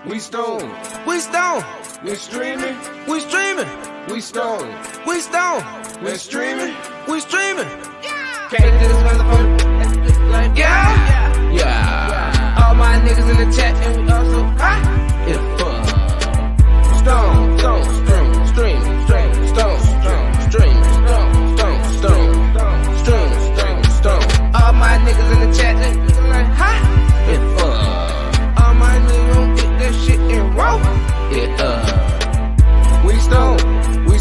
We stone. We stone. We streaming. We streaming. We stone. We stone. We streaming. We streaming. Can't do this motherfucker like Yeah. yeah. All my niggas in the chat and we also high. Yeah, fuck. Stone, stone, stream, stone, stream, stone, stone. All my niggas in the chat and we like high. Yeah, fuck. All my niggas gon' get that shit and roll. Yeah, we stone, we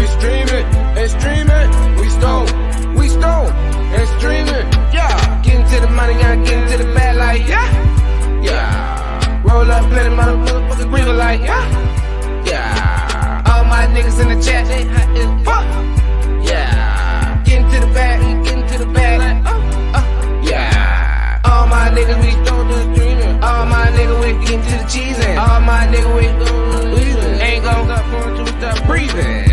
streaming and streaming. We stone and streaming. Yeah, getting to the money, gotta get into the bag like yeah, yeah. Roll up, plenty motherfuckers breathing like yeah, yeah. All my niggas in the chat, they hot as fuck. Yeah, getting to the bag like yeah. All my niggas we stone to streaming. All my niggas we getting to the cheesing. All my niggas we breathing. Ain't gon' stop going to stop breathing.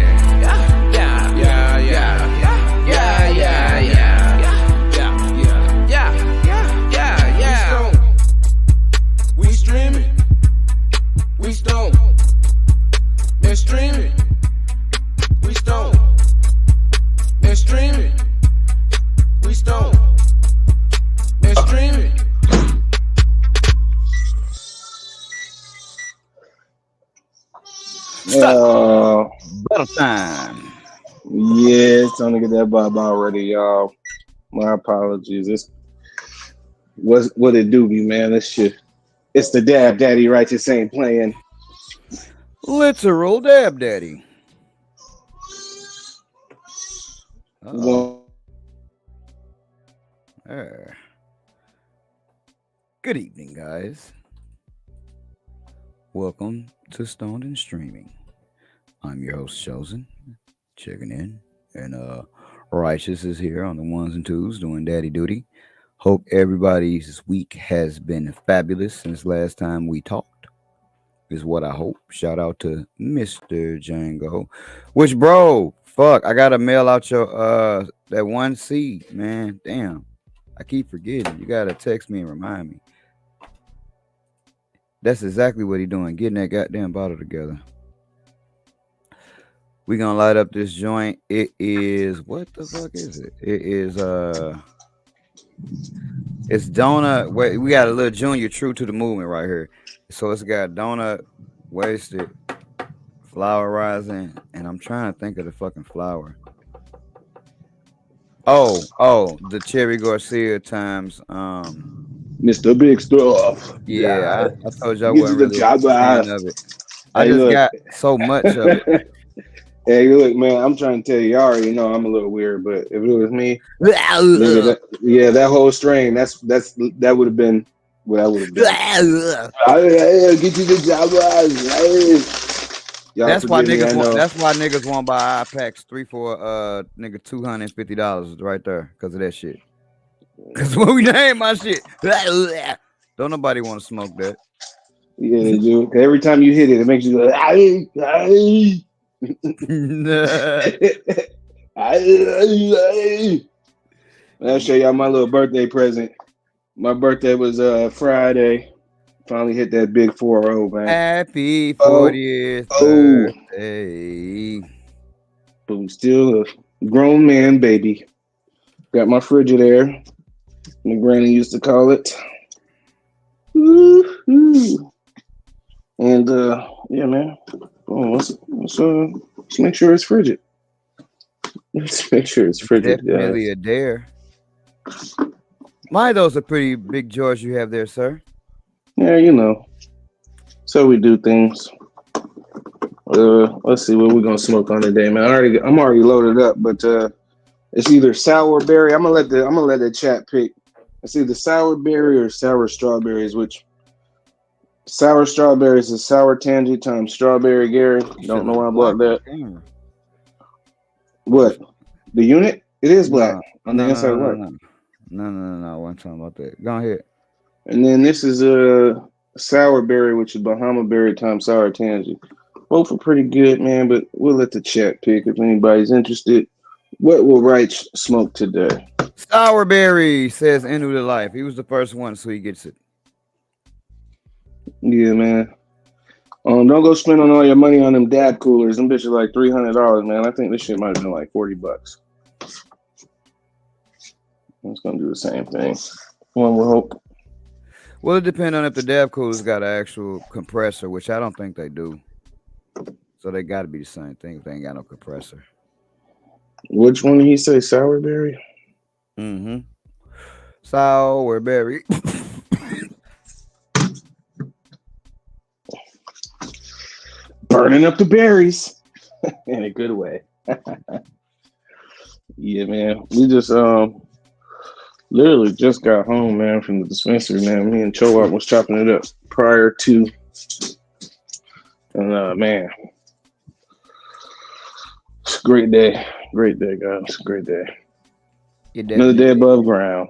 We stone and streaming. We stone and streaming. We stone and streaming. Battle time. Yeah, it's time to get that vibe already, y'all. My apologies. It's what it do be, man. This shit. It's the Dab Daddy Righteous ain't playing. Literal Dab Daddy. Good evening, guys. Welcome to Stoned and Streaming. I'm your host, Chosen, checking in. And Righteous is here on the ones and twos doing daddy duty. Hope everybody's week has been fabulous since last time we talked, is what I hope. Shout out to Mr. Django. Which, bro, fuck, I gotta mail out your that one seed, man. Damn. I keep forgetting. You gotta text me and remind me. That's exactly what he doing, getting that goddamn bottle together. We gonna light up this joint. It is, what the fuck is it? It is it's donut. We got a little junior true to the movement right here. So it's got donut, wasted, flower rising, and I'm trying to think of the fucking flower. Oh, the Cherry Garcia times Mr. Big Stuff. Yeah, I told y'all wasn't really a fan of it. I just got so much of it. Hey, look, man, I'm trying to tell you, you already know I'm a little weird, but if it was me, that whole strain, that would have been what I would have been. Get you the job. That's why niggas want. That's why niggas want to buy iPacks 3 for nigga $250 right there because of that shit. Because when we name my shit, don't nobody want to smoke that. Yeah, they do. Every time you hit it, it makes you go. I'll show y'all my little birthday present. My birthday was Friday. Finally hit that big 40, man. Happy 40th birthday. But I'm still a grown man, baby. Got my Frigidaire. My granny used to call it. Woo-hoo. And yeah, man. Let's make sure it's frigid. Let's make sure it's frigid. Definitely a dare. My, those are pretty big drawers you have there, sir. Yeah, you know. So we do things. Let's see what we're gonna smoke on today, man. I'm already loaded up, but it's either sour berry. I'm gonna let the chat pick. It's either sour berry or sour strawberries, which sour strawberries is sour tangy times strawberry Gary. Don't know why I bought that. What? The unit? It is black on the inside. No. I wasn't talking about that. Go ahead. And then this is a sour berry, which is Bahama berry times sour tangy. Both are pretty good, man, but we'll let the chat pick if anybody's interested. What will Wright smoke today? Sourberry says Into the Life. He was the first one, so he gets it. Yeah, man. Don't go spend on all your money on them dab coolers. Them bitches like $300, man. I think this shit might have been like $40. It's gonna do the same thing. One will hope. Well, it depends on if the dab cooler's got an actual compressor, which I don't think they do. So they got to be the same thing if they ain't got no compressor. Which one did he say? Sourberry? Mm-hmm. Sourberry. Burning up the berries in a good way. Yeah, man. We just literally just got home, man, from the dispensary, man. Me and Chowak was chopping it up prior to, and man, it's a great day, guys, great day. Another day above ground.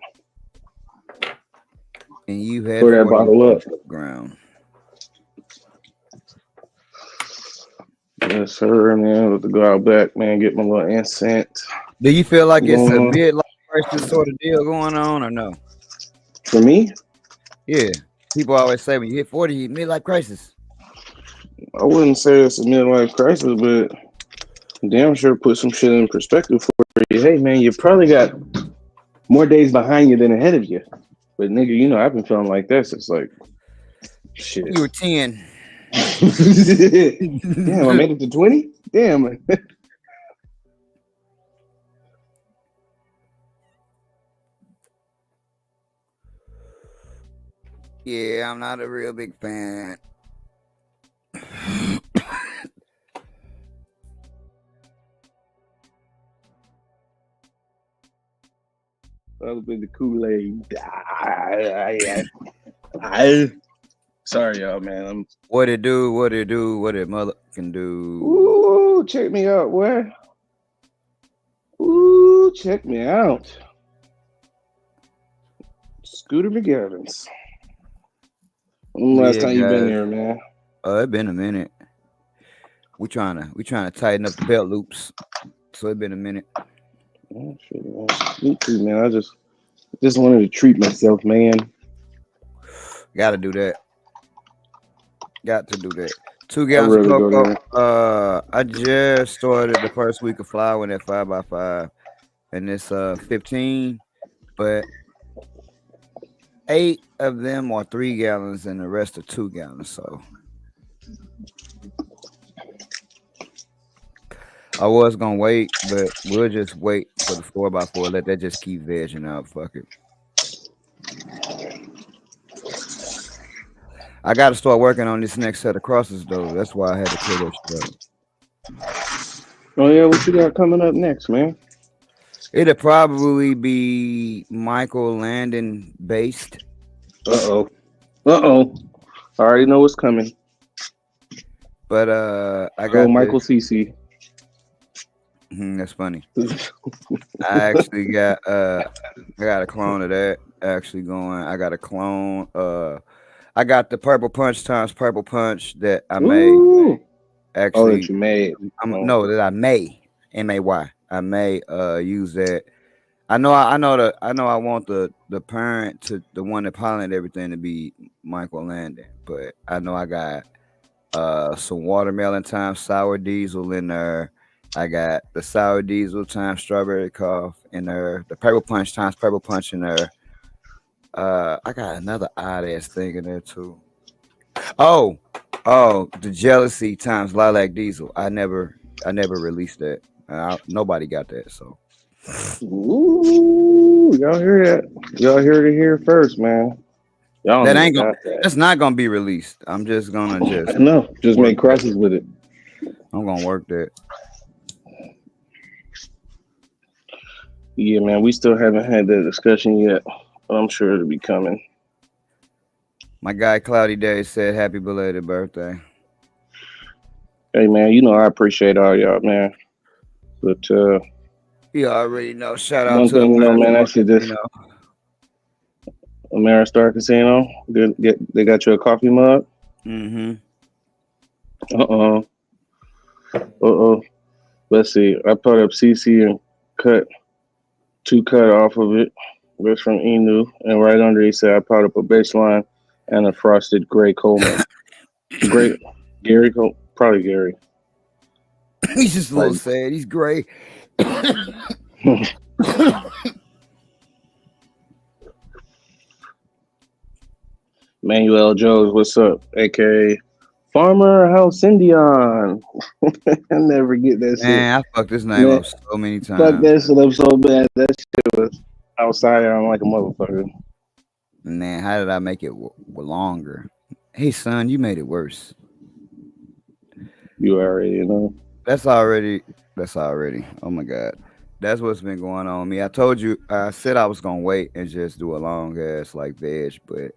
And you had pour that bottle up. Ground. Yes, sir, man. Let to go out back, man. Get my little incense. Do you feel like it's a midlife crisis sort of deal going on, or no? For me? Yeah. People always say when you hit 40, midlife crisis. I wouldn't say it's a midlife crisis, but damn sure put some shit in perspective for you. Hey, man, you probably got more days behind you than ahead of you. But nigga, you know, I've been feeling like that since like shit. You were 10. Damn, I made it to 20? Damn. Yeah, I'm not a real big fan. Other than the Kool-Aid. Sorry, y'all, man. What it do, what it mother can do. Ooh, check me out, boy. Ooh, check me out. Scooter McGavins. When last time you been here, man? It's been a minute. We trying to tighten up the belt loops. So it's been a minute. Oh, shit, man. Me too, man. I just wanted to treat myself, man. Got to do that. 2 gallons of cocoa. I just started the first week of flour in that 5x5, and it's 15, but 8 of them are 3 gallons, and the rest are 2 gallons. So I was gonna wait, but we'll just wait for the 4x4. Let that just keep vegging out. Fuck it. I got to start working on this next set of crosses, though. That's why I had to clear that shit up. Oh, yeah? What you got coming up next, man? It'll probably be Michael Landon based. Uh-oh. I already know what's coming. But I got Michael CC. That's funny. I actually got I got a clone of that actually going. I got a clone. I got the Purple Punch times Purple Punch that I made. Actually, that you made. No, that I may. M-A-Y. I may use that. I want the parent to the one that pollinated everything to be Michael Landon, but I know I got some watermelon times sour diesel in there. I got the sour diesel times strawberry cough in there. The Purple Punch times Purple Punch in there. I got another odd ass thing in there too. Oh, the jealousy times lilac diesel. I never released that. Nobody got that. So, ooh, y'all hear that? Y'all heard it here first, man. Y'all that ain't gonna. That's not gonna be released. I'm just gonna just make crosses with it. I'm gonna work that. Yeah, man. We still haven't had that discussion yet. I'm sure it'll be coming. My guy Cloudy Day said happy belated birthday. Hey man, you know I appreciate all y'all, man. But you already know. Shout out one to thing, man. Actually, this Ameristar Casino. They got you a coffee mug. Mm-hmm. Let's see. I put up CC and cut off of it. That's from Inu, and right under he said I put up a baseline and a frosted Gray Coleman. Probably Gary. He's just a little Like- sad. He's gray. Manuel Jones, what's up? AKA Farmer House Indian. I never get that shit. Man, I fucked this name Man, up so many times. Fuck that shit up so bad. That shit was outside. I'm like a motherfucker. Man, how did I make it longer? Hey, son, you made it worse. You already know. That's already. Oh my God, that's what's been going on with me. I told you, I said I was gonna wait and just do a long ass like veg, but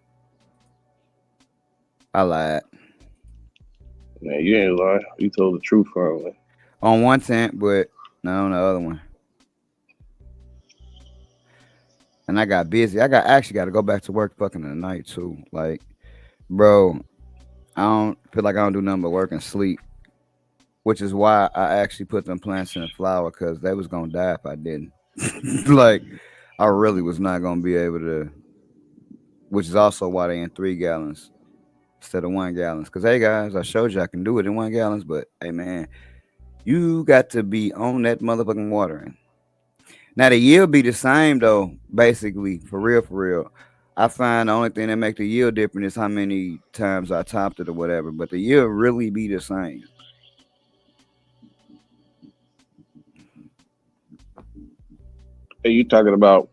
I lied. Man, you ain't lie. You told the truth finally. On one tent, but not on the other one. And I got busy. I actually got to go back to work fucking tonight too. Like, bro, I don't feel like I don't do nothing but work and sleep. Which is why I actually put them plants in the flower, because they was gonna die if I didn't. Like, I really was not gonna be able to. Which is also why they in 3 gallons instead of 1 gallons. Because hey guys, I showed you I can do it in 1 gallons, but hey man, you got to be on that motherfucking watering. Now the yield be the same though, basically, for real. I find the only thing that make the yield different is how many times I topped it or whatever, but the yield really be the same. Hey, you talking about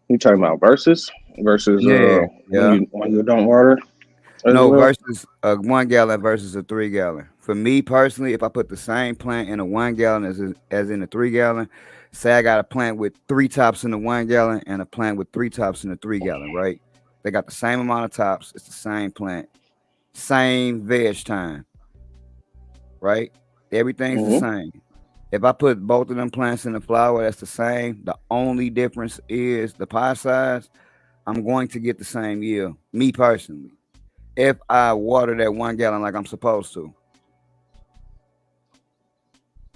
versus Yeah. when you don't water? No, Well, versus a 1 gallon versus a 3 gallon. For me personally, if I put the same plant in a 1 gallon as in a 3 gallon, say I got a plant with 3 tops in the 1 gallon and a plant with 3 tops in the 3 gallon, right? They got the same amount of tops. It's the same plant, same veg time, right? Everything's the same. If I put both of them plants in the flower, that's the same. The only difference is the pot size. I'm going to get the same yield, me personally, if I water that 1 gallon like I'm supposed to.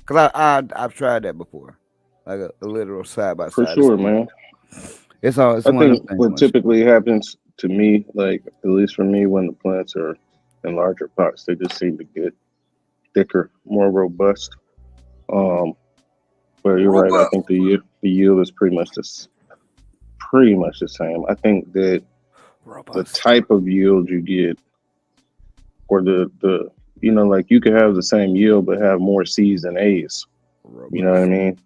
Cause I've tried that before, like a literal side by side. for sure, man. It's all. It's I one of think those what things. typically happens to me, like at least for me, when the plants are in larger pots, they just seem to get thicker, more robust. But you're right. I think the yield is pretty much the same. I think that the type of yield you get, or the like you could have the same yield but have more C's than A's. You know what I mean?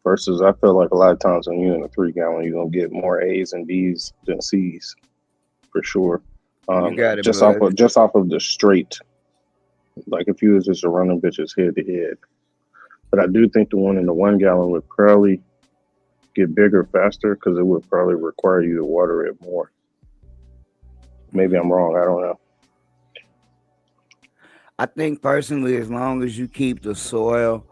Versus, I feel like a lot of times when you're in a 3 gallon, you're gonna get more A's and B's than C's, for sure. You got it, just bud. off of the straight. Like if you was just running bitches head to head. But I do think the one in the 1 gallon would probably get bigger faster because it would probably require you to water it more. Maybe I'm wrong. I don't know. I think personally, as long as you keep the soil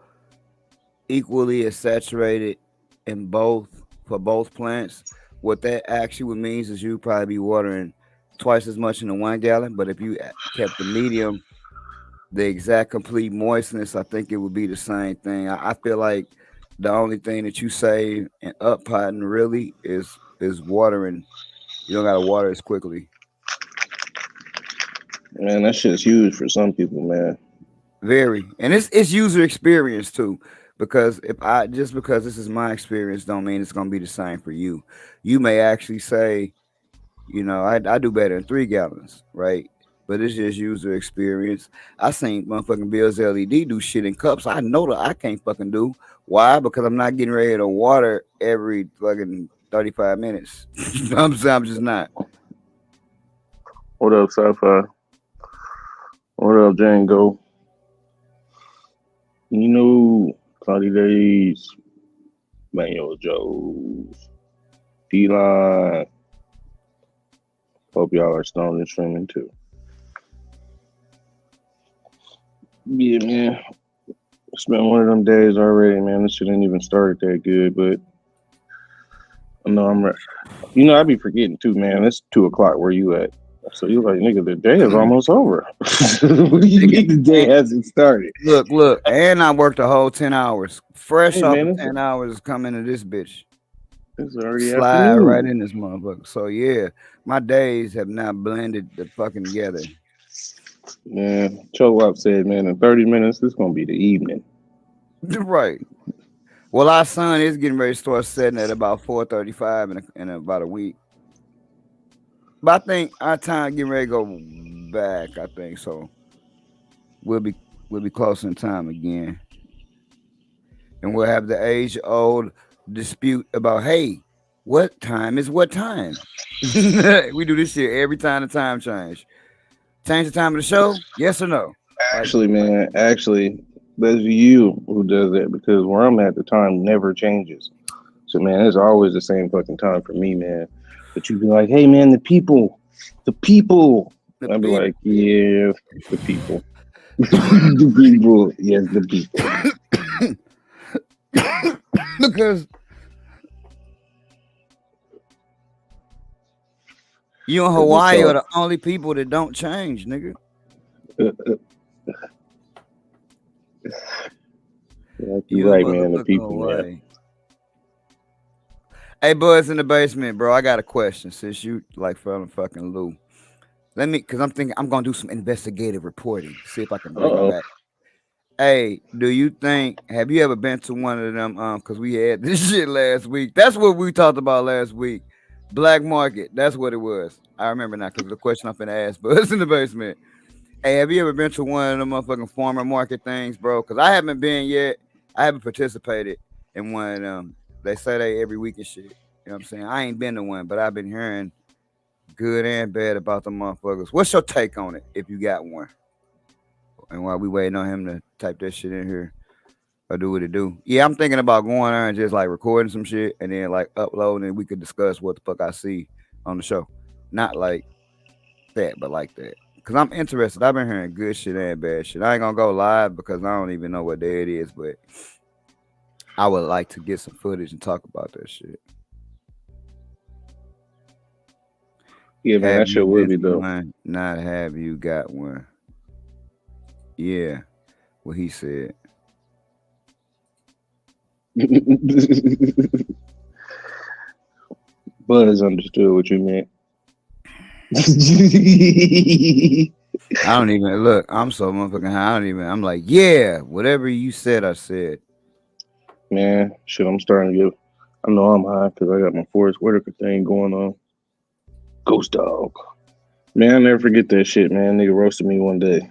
equally as saturated in both for both plants, what that actually means is you probably be watering twice as much in the 1 gallon. But if you kept the medium, the exact complete moistness, I think it would be the same thing. I feel like the only thing that you save in up potting really is watering. You don't gotta water as quickly. Man, that shit's huge for some people, man. Very, and it's user experience too. Because because this is my experience, don't mean it's gonna be the same for you. You may actually say, I do better in 3 gallons, right? But it's just user experience. I seen motherfucking Bill's LED do shit in cups. I know that I can't fucking do. Why? Because I'm not getting ready to water every fucking 35 minutes. I'm just not. What up, Sci-Fi? What up, Django? Cloudy Days, Manuel Joes, D-Line. Hope y'all are stoned and streaming too. Yeah, man. It's been one of them days already, man. This shit ain't even started that good, but I know I'm right. I be forgetting too, man. It's 2:00 where you at. So you're like, nigga, the day is almost over. What do you mean the day hasn't started? Look, and I worked a whole 10 hours. Fresh Hey, off man, of 10 hours come into this bitch. It's already slide right afternoon. in this motherfucker. So yeah, my days have now blended the fucking together. Man, Chowop said, man, in 30 minutes, this gonna be the evening. Right. Well, our son is getting ready to start setting at about 4:35 in about a week. But I think our time getting ready to go back. I think so. We'll be we'll be close in time again, and we'll have the age old dispute about hey, what time is what time? We do this shit every time the time change. Change the time of the show? Yes or no? Like Actually, man, actually, that's you who does that because where I'm at, the time never changes. So, man, it's always the same fucking time for me, man. But you be like, hey, man, the people. the I'd be people. like, yeah, the people. The people, yes, the people. Because you and Because it's Hawaii are all, the only people that don't change, nigga. yeah, you're You and right, man, the motherfucking people, man. Hawaii. Hey, Buzz in the basement, bro. I got a question since you like from fucking Lou. Let me, cause I'm thinking I'm gonna do some investigative reporting. See if I can bring it Uh-oh. back. Hey, do you think? Have you ever been to one of them? Cause we had this shit last week. That's what we talked about last week. Black market. That's what it was. I remember now, cause the question I'm finna ask Buzz in the basement. Hey, have you ever been to one of them motherfucking farmer market things, bro? Cause I haven't been yet. I haven't participated in one of them. They say they every week and shit. You know what I'm saying? I ain't been to one, but I've been hearing good and bad about the motherfuckers. What's your take on it if you got one? And while we waiting on him to type that shit in here or do what it do. Yeah, I'm thinking about going there and just like recording some shit and then like uploading and we could discuss what the fuck I see on the show. Not like that, but like that. Cause I'm interested. I've been hearing good shit and bad shit. I ain't gonna go live because I don't even know what day it is, but I would like to get some footage and talk about that shit. Yeah, man, Have that you shit would been be to dope. one? Not have you got one? Yeah, what he said. Buzz understood what you meant. I don't even look. I'm so motherfucking high. I don't even. I'm like, yeah, whatever you said, I said. Man, shit, I'm starting to get. I know I'm high because I got my Forrest Whitaker thing going on. Ghost dog. Man, I never forget that shit, man. Nigga roasted me one day.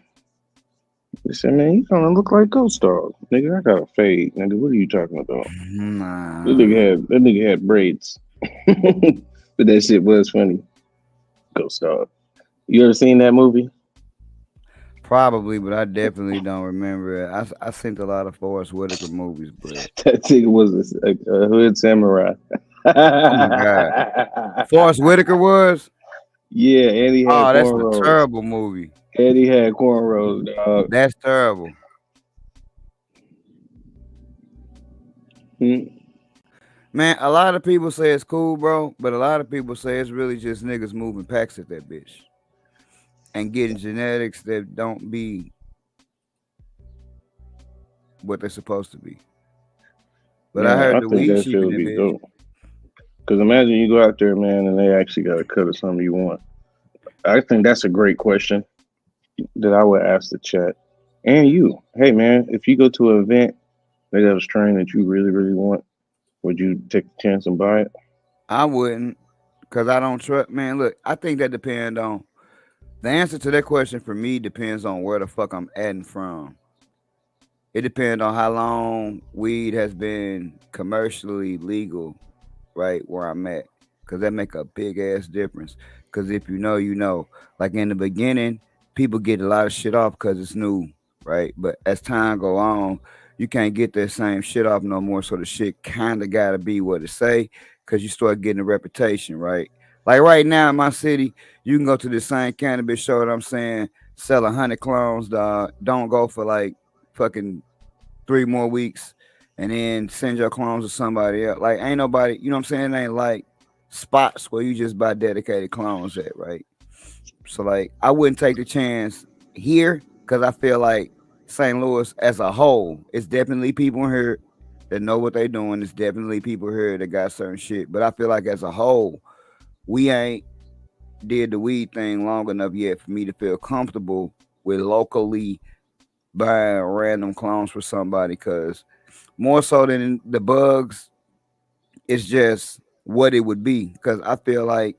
He said, man, you kind of look like Ghost dog. Nigga, I got a fade. Nigga, what are you talking about? Nah, That nigga had braids. But that shit was funny. Ghost dog. You ever seen that movie? probably, but I definitely don't remember it. I seen a lot of Forrest Whitaker movies, but That nigga was a hood samurai. oh my god, Forrest Whitaker was. Yeah, and he had Oh, that's a cornrows. terrible movie. And he had cornrows, dog. That's terrible. Hmm. Man, a lot of people say it's cool, bro, but a lot of people say it's really just niggas moving packs at that bitch and getting genetics that don't be what they're supposed to be. But I Man, heard I the think weed that cheap shit in would that be bitch. dope. Because imagine you go out there, man, and they actually got a cut of something you want. I think that's a great question that I would ask the chat. And you. Hey, man, if you go to an event, they got a strain that you really, really want, would you take the chance and buy it? I wouldn't, cause I don't trust. Man, look, I think that depends on the answer to that question for me. Depends on where the fuck I'm adding from. It depends on how long weed has been commercially legal, right where I'm at, cause that make a big ass difference. Cause if you know, you know. Like in the beginning, people get a lot of shit off because it's new, right? But as time go on, you can't get that same shit off no more. So the shit kind of gotta be what it say, cause you start getting a reputation, right? Like right now in my city, you can go to the same cannabis show that I'm saying sell 100 clones, dog. Don't go for like fucking 3 more weeks and then send your clones to somebody else. Like ain't nobody, you know what I'm saying? It ain't like spots where you just buy dedicated clones at, right? So like I wouldn't take the chance here because I feel like St. Louis as a whole, it's definitely people in here that know what they doing. There's definitely people here that got certain shit. But I feel like as a whole, we ain't did the weed thing long enough yet for me to feel comfortable with locally buying random clones for somebody. Because more so than the bugs, it's just what it would be. Because I feel like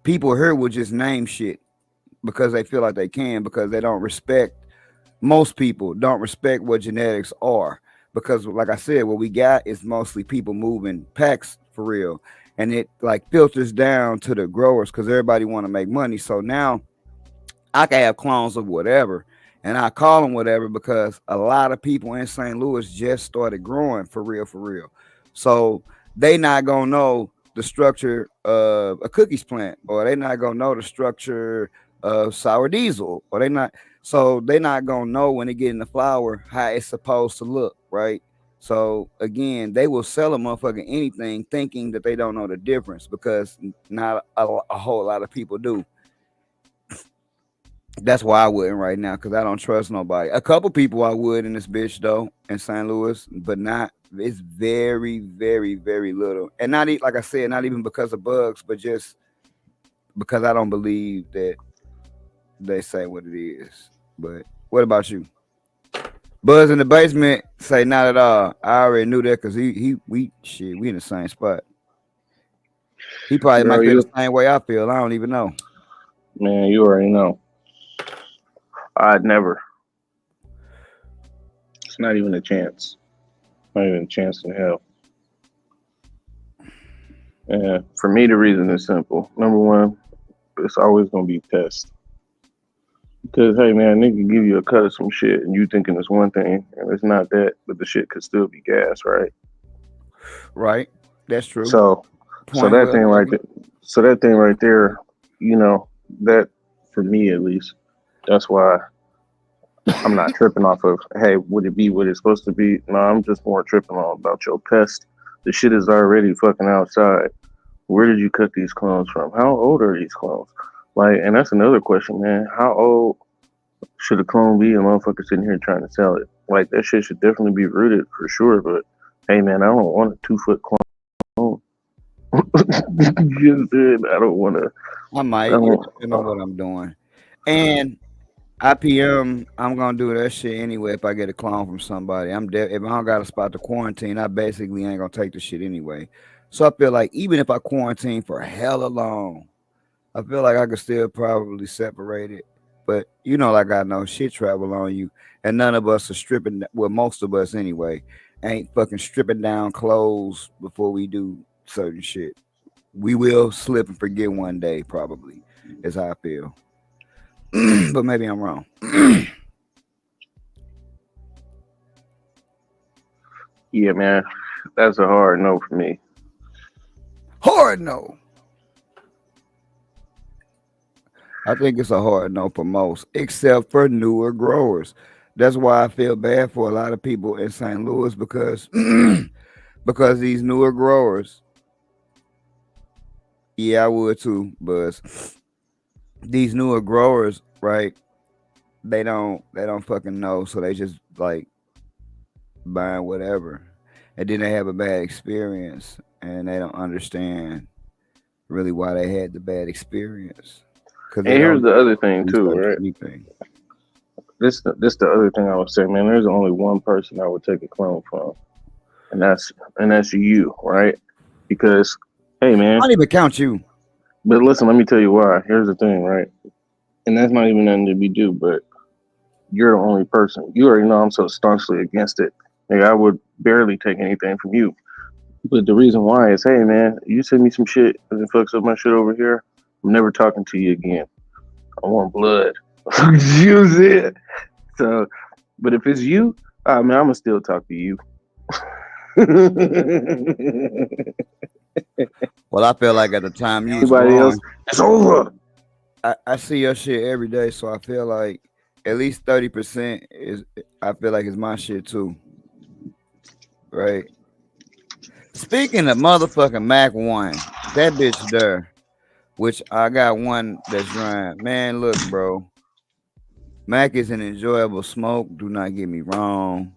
people here would just name shit because they feel like they can, because they don't respect, most people don't respect what genetics are. Because like I said, what we got is mostly people moving packs for real. And it like filters down to the growers because everybody want to make money. So now I can have clones of whatever and I call them whatever because a lot of people in St. Louis just started growing for real, for real. So they not gonna know the structure of a cookies plant, or they not gonna know the structure of sour diesel, or they not gonna know when they get in the flower how it's supposed to look, right? So again, they will sell a motherfucking anything thinking that they don't know the difference because not a whole lot of people do. That's why I wouldn't right now, because I don't trust nobody. A couple people I would in this bitch though in St. Louis, but not. It's very, very, very little, and not like I said, not even because of bugs, but just because I don't believe that they say what it is. But what about you? Buzz in the basement say not at all. I already knew that because we in the same spot. He probably Bro, might feel you, the same way I feel. I don't even know. man, you already know. I'd never. It's not even a chance. Not even a chance in hell. And for me, the reason is simple. Number one, it's always gonna be pest. Because hey man, nigga give you a cut of some shit and you thinking it's one thing and it's not that, but the shit could still be gas, right? Right, that's true. So Point that well thing right taken. there, you know, that for me at least, that's why I'm not tripping off of, hey, would it be what it's supposed to be? No, I'm just more tripping on about your pest. The shit is already fucking outside. Where did you cut these clones from? How old are these clones? Like, and that's another question, man. How old should a clone be? A motherfucker sitting here trying to sell it. Like, that shit should definitely be rooted for sure. But hey, man, I don't want a 2 foot clone. You said I don't want to. I I might. It don't. depends on what I'm doing. And IPM, I'm gonna do that shit anyway. If I get a clone from somebody, if I don't got a spot to quarantine, I basically ain't gonna take the shit anyway. So I feel like even if I quarantine for hella long, I feel like I could still probably separate it. But you know, like I know, shit travel on you, and none of us are stripping. Well, most of us anyway, ain't fucking stripping down clothes before we do certain shit. We will slip and forget one day, probably. Is how I feel. But maybe I'm wrong. Yeah, man, that's a hard no for me. Hard no. I think it's a hard no for most, except for newer growers. That's why I feel bad for a lot of people in St. Louis because because these newer growers, yeah, I would too, but these newer growers, right? They don't fucking know, so they just like buying whatever, and then they have a bad experience, and they don't understand really why they had the bad experience because And they here's don't the other thing too, research right? anything. This the other thing I would say, man. There's only one person I would take a clone from, and that's you, right? Because hey, I man. don't even count you. But listen, let me tell you why. Here's the thing, right? And that's not even nothing to be due, but you're the only person. You already know I'm so staunchly against it. Like, I would barely take anything from you. But the reason why is, hey, man, you send me some shit and it fucks up my shit over here, I'm never talking to you again. I want blood. Use it. So, but if it's you, I mean, I'm going to still talk to you. Well, I feel like at the time you was Anybody else, growing, it's over. I see your shit every day, so I feel like at least 30% is. I feel like it's my shit too, right? Speaking of motherfucking Mac One, that bitch there, which I got one that's drying. Man, look, bro, Mac is an enjoyable smoke. Do not get me wrong.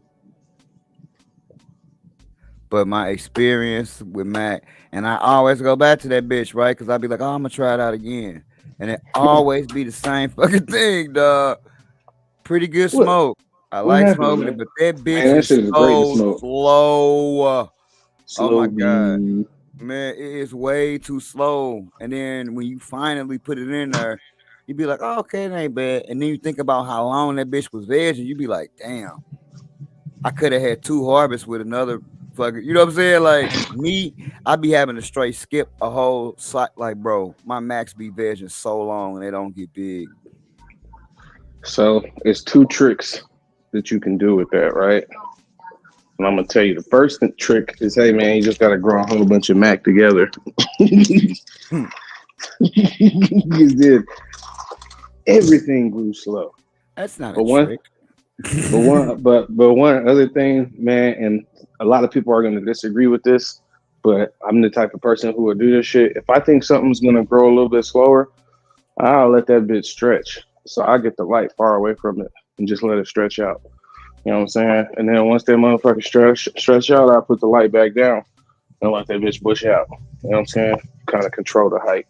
But my experience with Mac, and I always go back to that bitch, right? Because I'll be like, oh, I'm gonna try it out again, and it always be the same fucking thing, dog. Pretty good What smoke. I what like happened, smoking man? it, but that bitch Man, that is shit is great to so smoke. slow. Oh Slow my god, bean. man, it is way too slow. And then when you finally put it in there, you be like, oh, okay, it ain't bad. And then you think about how long that bitch was veg, and you be like, damn, I could have had two harvests with another fucking. You know what I'm saying? Like me, I be having to straight skip a whole site. Like, bro, my max be vegging so long and they don't get big. So it's two tricks that you can do with that, right? And I'm gonna tell you the first trick is, hey man, you just gotta grow a whole bunch of Mac together. Hmm. You did everything grew slow. That's not a But one trick. but one other thing, man, and a lot of people are gonna disagree with this, but I'm the type of person who will do this shit. If I think something's gonna grow a little bit slower, I'll let that bitch stretch. So I get the light far away from it and just let it stretch out. You know what I'm saying? And then once that motherfucker stretch out, I put the light back down and let that bitch bush out. You know what I'm saying? Kind of control the height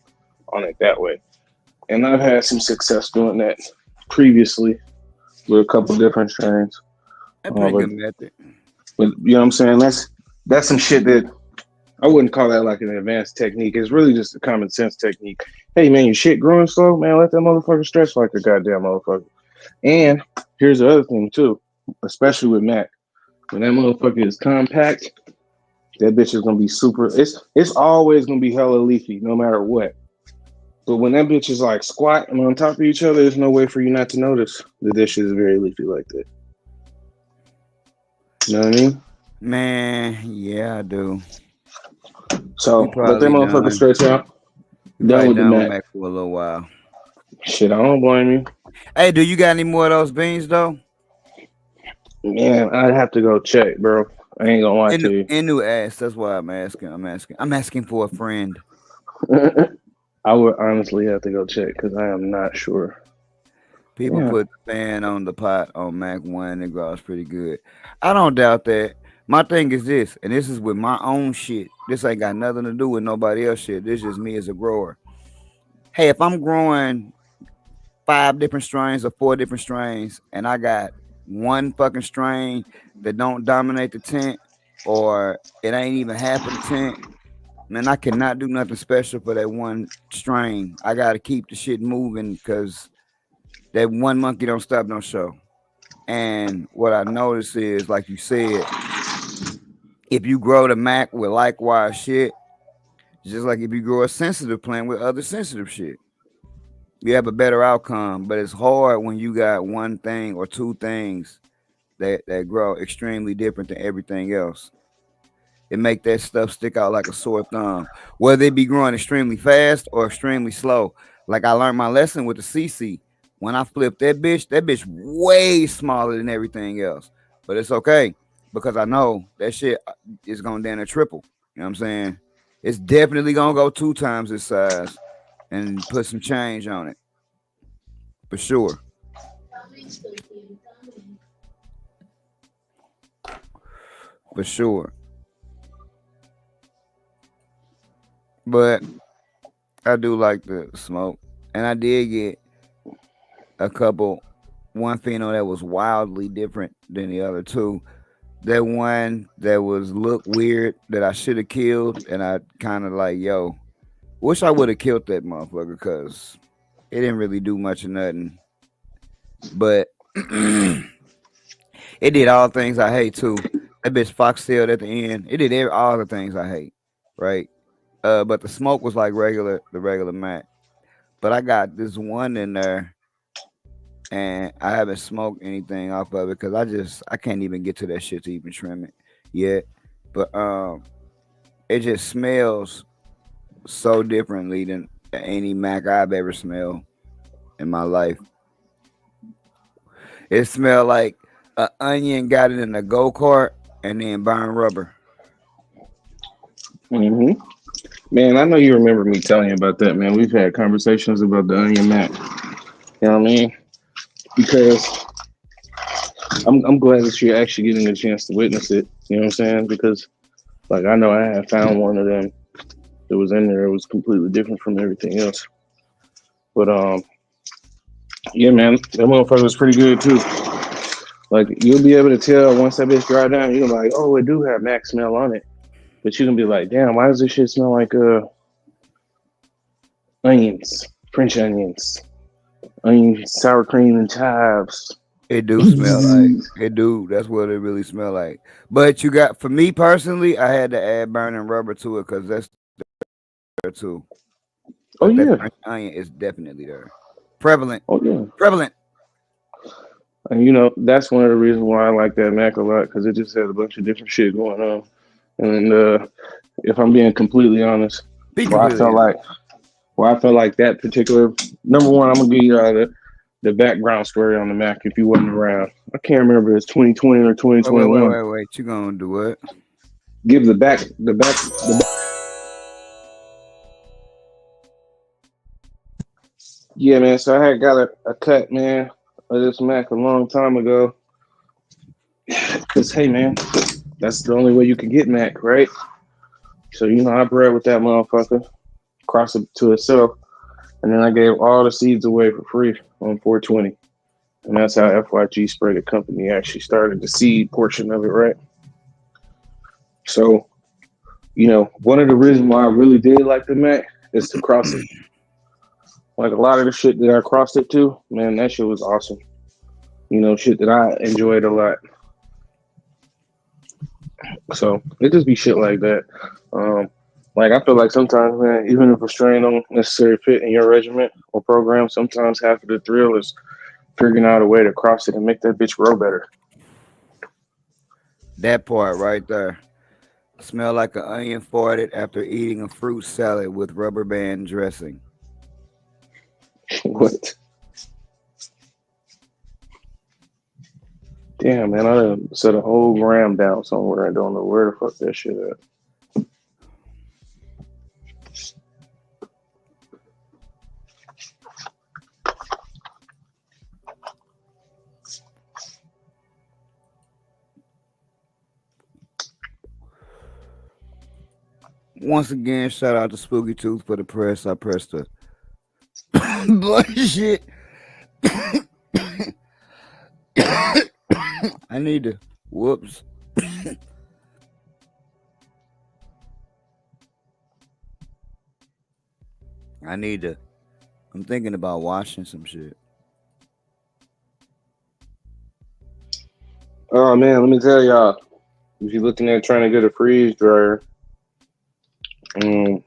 on it that way. And I've had some success doing that previously with a couple different strains. That's Uh, pretty but, good method. but you know what I'm saying? That's some shit that I wouldn't call that like an advanced technique. It's really just a common sense technique. Hey man, your shit growing slow, man, let that motherfucker stretch like a goddamn motherfucker. And here's the other thing too, especially with Mac. When that motherfucker is compact, that bitch is gonna be super. It's always gonna be hella leafy, no matter what. But when that bitch is like squat and on top of each other, there's no way for you not to notice that this shit is very leafy like that. You know what I mean? Man, yeah, I do. So You let that probably motherfucker done. stretch out. You Done probably with the done with Mac. Mac for a little while. Shit, I don't blame you. Hey, do you got any more of those beans though? Man, I'd have to go check, bro. I ain't gonna lie to In new ass. That's why I'm asking. I'm asking for a friend. you. I would honestly have to go check because I am not sure. People Yeah. put the fan on the pot on Mac One and it grows pretty good. I don't doubt that. My thing is this, and this is with my own shit. This ain't got nothing to do with nobody else shit. This is just me as a grower. Hey, if I'm growing 5 different strains or 4 different strains, and I got one fucking strain that don't dominate the tent, or it ain't even half of the tent, man, I cannot do nothing special for that one strain. I gotta keep the shit moving because that one monkey don't stop no show. And what I notice is, like you said, if you grow the Mac with likewise shit, just like if you grow a sensitive plant with other sensitive shit, you have a better outcome. But it's hard when you got one thing or two things that grow extremely different than everything else. It make that stuff stick out like a sore thumb, whether it be growing extremely fast or extremely slow. Like I learned my lesson with the CC. When I flipped that bitch way smaller than everything else. But it's okay because I know that shit is going down to triple. You know what I'm saying? It's definitely gonna go 2 times this size and put some change on it for sure. For sure. But I do like the smoke, and I did get a couple. One pheno that was wildly different than the other two. That one that was look weird that I should have killed, and I kind of like, yo, wish I would have killed that motherfucker because it didn't really do much of nothing. But it did all the things I hate too. That bitch foxtailed at the end. It did all the things I hate, right? But the smoke was like the regular Mac. But I got this one in there, and I haven't smoked anything off of it because I can't even get to that shit to even trim it yet. But it just smells so differently than any Mac I've ever smelled in my life. It smelled like an onion got it in a go kart and then burned rubber. Hmm. Man, I know you remember me telling you about that, man. We've had conversations about the Onion Mac. You know what I mean? Because I'm glad that you're actually getting a chance to witness it. You know what I'm saying? Because Like I know I had found one of them that was in there. It was completely different from everything else. But yeah, man, that motherfucker was pretty good too. Like you'll be able to tell once that bitch dry down, you're like, oh, it do have Mac smell on it. But you can be like, damn, why does this shit smell like onions, French onions, sour cream and chives? It do smell like it do. That's what it really smell like. But you got for me personally, I had to add burning rubber to it because that's there too. Oh But that yeah, French onion is definitely there. Prevalent. oh yeah. Prevalent. And you know, that's one of the reasons why I like that Mac a lot because it just has a bunch of different shit going on. And if I'm being completely honest, Be where I completely felt honest. like that particular number one, I'm gonna give you the background story on the Mac if you wasn't around. I can't remember if it's 2020 or Wait, 2021. wait. You gonna do what? Give the back. Yeah, man. So I had got a cut, man, of this Mac a long time ago. Cause hey, man, that's the only way you can get Mac, right? So you know I bred with that motherfucker, crossed it to itself, and then I gave all the seeds away for free on 420. And that's how FYG Spray the company actually started the seed portion of it, right? So, you know, one of the reasons why I really did like the Mac is to cross it. Like a lot of the shit that I crossed it to, man, that shit was awesome. You know, shit that I enjoyed a lot. So it just be shit like that. Like I feel like sometimes, man, even if a strain don't necessarily fit in your regiment or program, sometimes half of the thrill is figuring out a way to cross it and make that bitch grow better. That part right there. Smell like an onion farted after eating a fruit salad with rubber band dressing. What? Damn, man, I done set a whole gram down somewhere. I don't know where the fuck that shit at. Once again, shout out to Spooky Tooth for the press. I pressed the blood shit. I need to. Whoops. I need to. I'm thinking about washing some shit. Oh man, let me tell y'all. If you're looking at trying to get a freeze dryer, I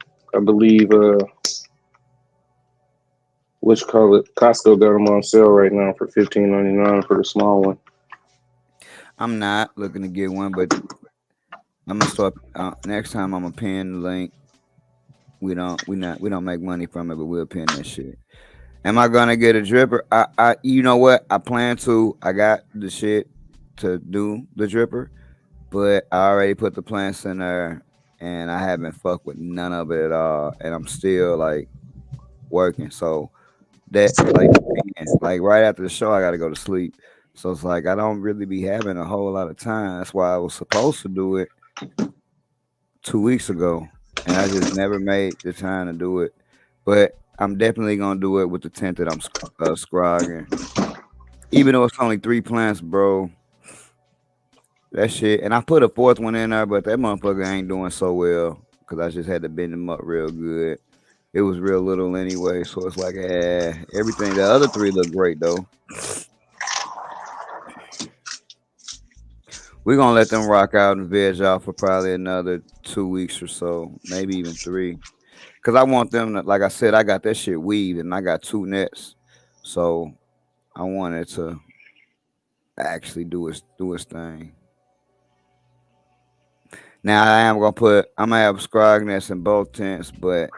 believe what you call it, Costco got them on sale right now for $15.99 for the small one. I'm not looking to get one, but I'm gonna start next time. I'm gonna pin the link. We don't make money from it, but we'll pin that shit. Am I gonna get a dripper? I you know what? I plan to. I got the shit to do the dripper, but I already put the plants in there, and I haven't fucked with none of it at all, and I'm still like working. So that like right after the show, I gotta go to sleep. So it's like I don't really be having a whole lot of time. That's why I was supposed to do it 2 weeks ago, and I just never made the time to do it. But I'm definitely gonna do it with the tent that I'm scrogging. Even though it's only 3 plants, bro. That shit, and I put a 4th one in there, but that motherfucker ain't doing so well because I just had to bend them up real good. It was real little anyway, so it's like, everything. The other 3 look great though. We're gonna let them rock out and veg out for probably another 2 weeks or so, maybe even 3. Cause I want them to, like I said, I got that shit weaved and I got 2 nets, so I wanted to actually do its thing. Now I'm gonna have scrog nets in both tents, but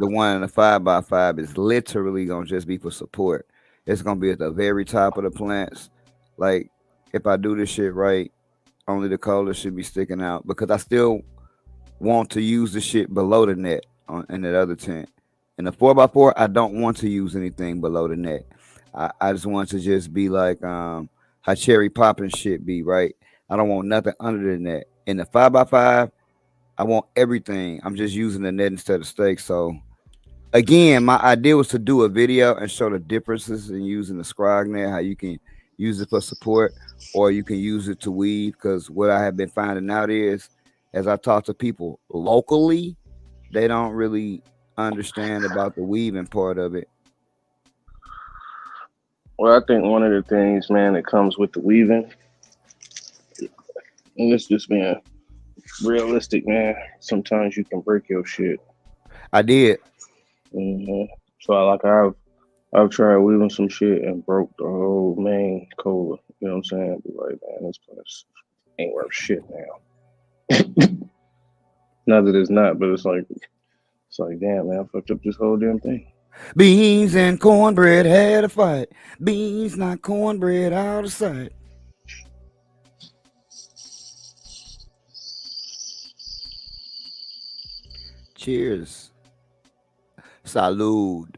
the one in the 5x5 is literally gonna just be for support. It's gonna be at the very top of the plants. Like if I do this shit right, only the colors should be sticking out because I still want to use the shit below the net in that other tent. In the 4x4, I don't want to use anything below the net. I just want to just be like how cherry popping shit be, right? I don't want nothing under the net. In the 5x5, I want everything. I'm just using the net instead of steak. So again, my idea was to do a video and show the differences in using the ScribeNet, how you can use it for support or you can use it to weave. Because what I have been finding out is, as I talk to people locally, they don't really understand about the weaving part of it. Well, I think one of the things, man, that comes with the weaving, and it's just being realistic, man. Sometimes you can break your shit. I did. So I've tried weaving some shit and broke the whole main cola. You know what I'm saying? Be like, man, this place ain't worth shit now. Not that it's not, but it's like, damn, man, I fucked up this whole damn thing. Beans and cornbread had a fight. Beans, not cornbread, out of sight. Cheers. Salud.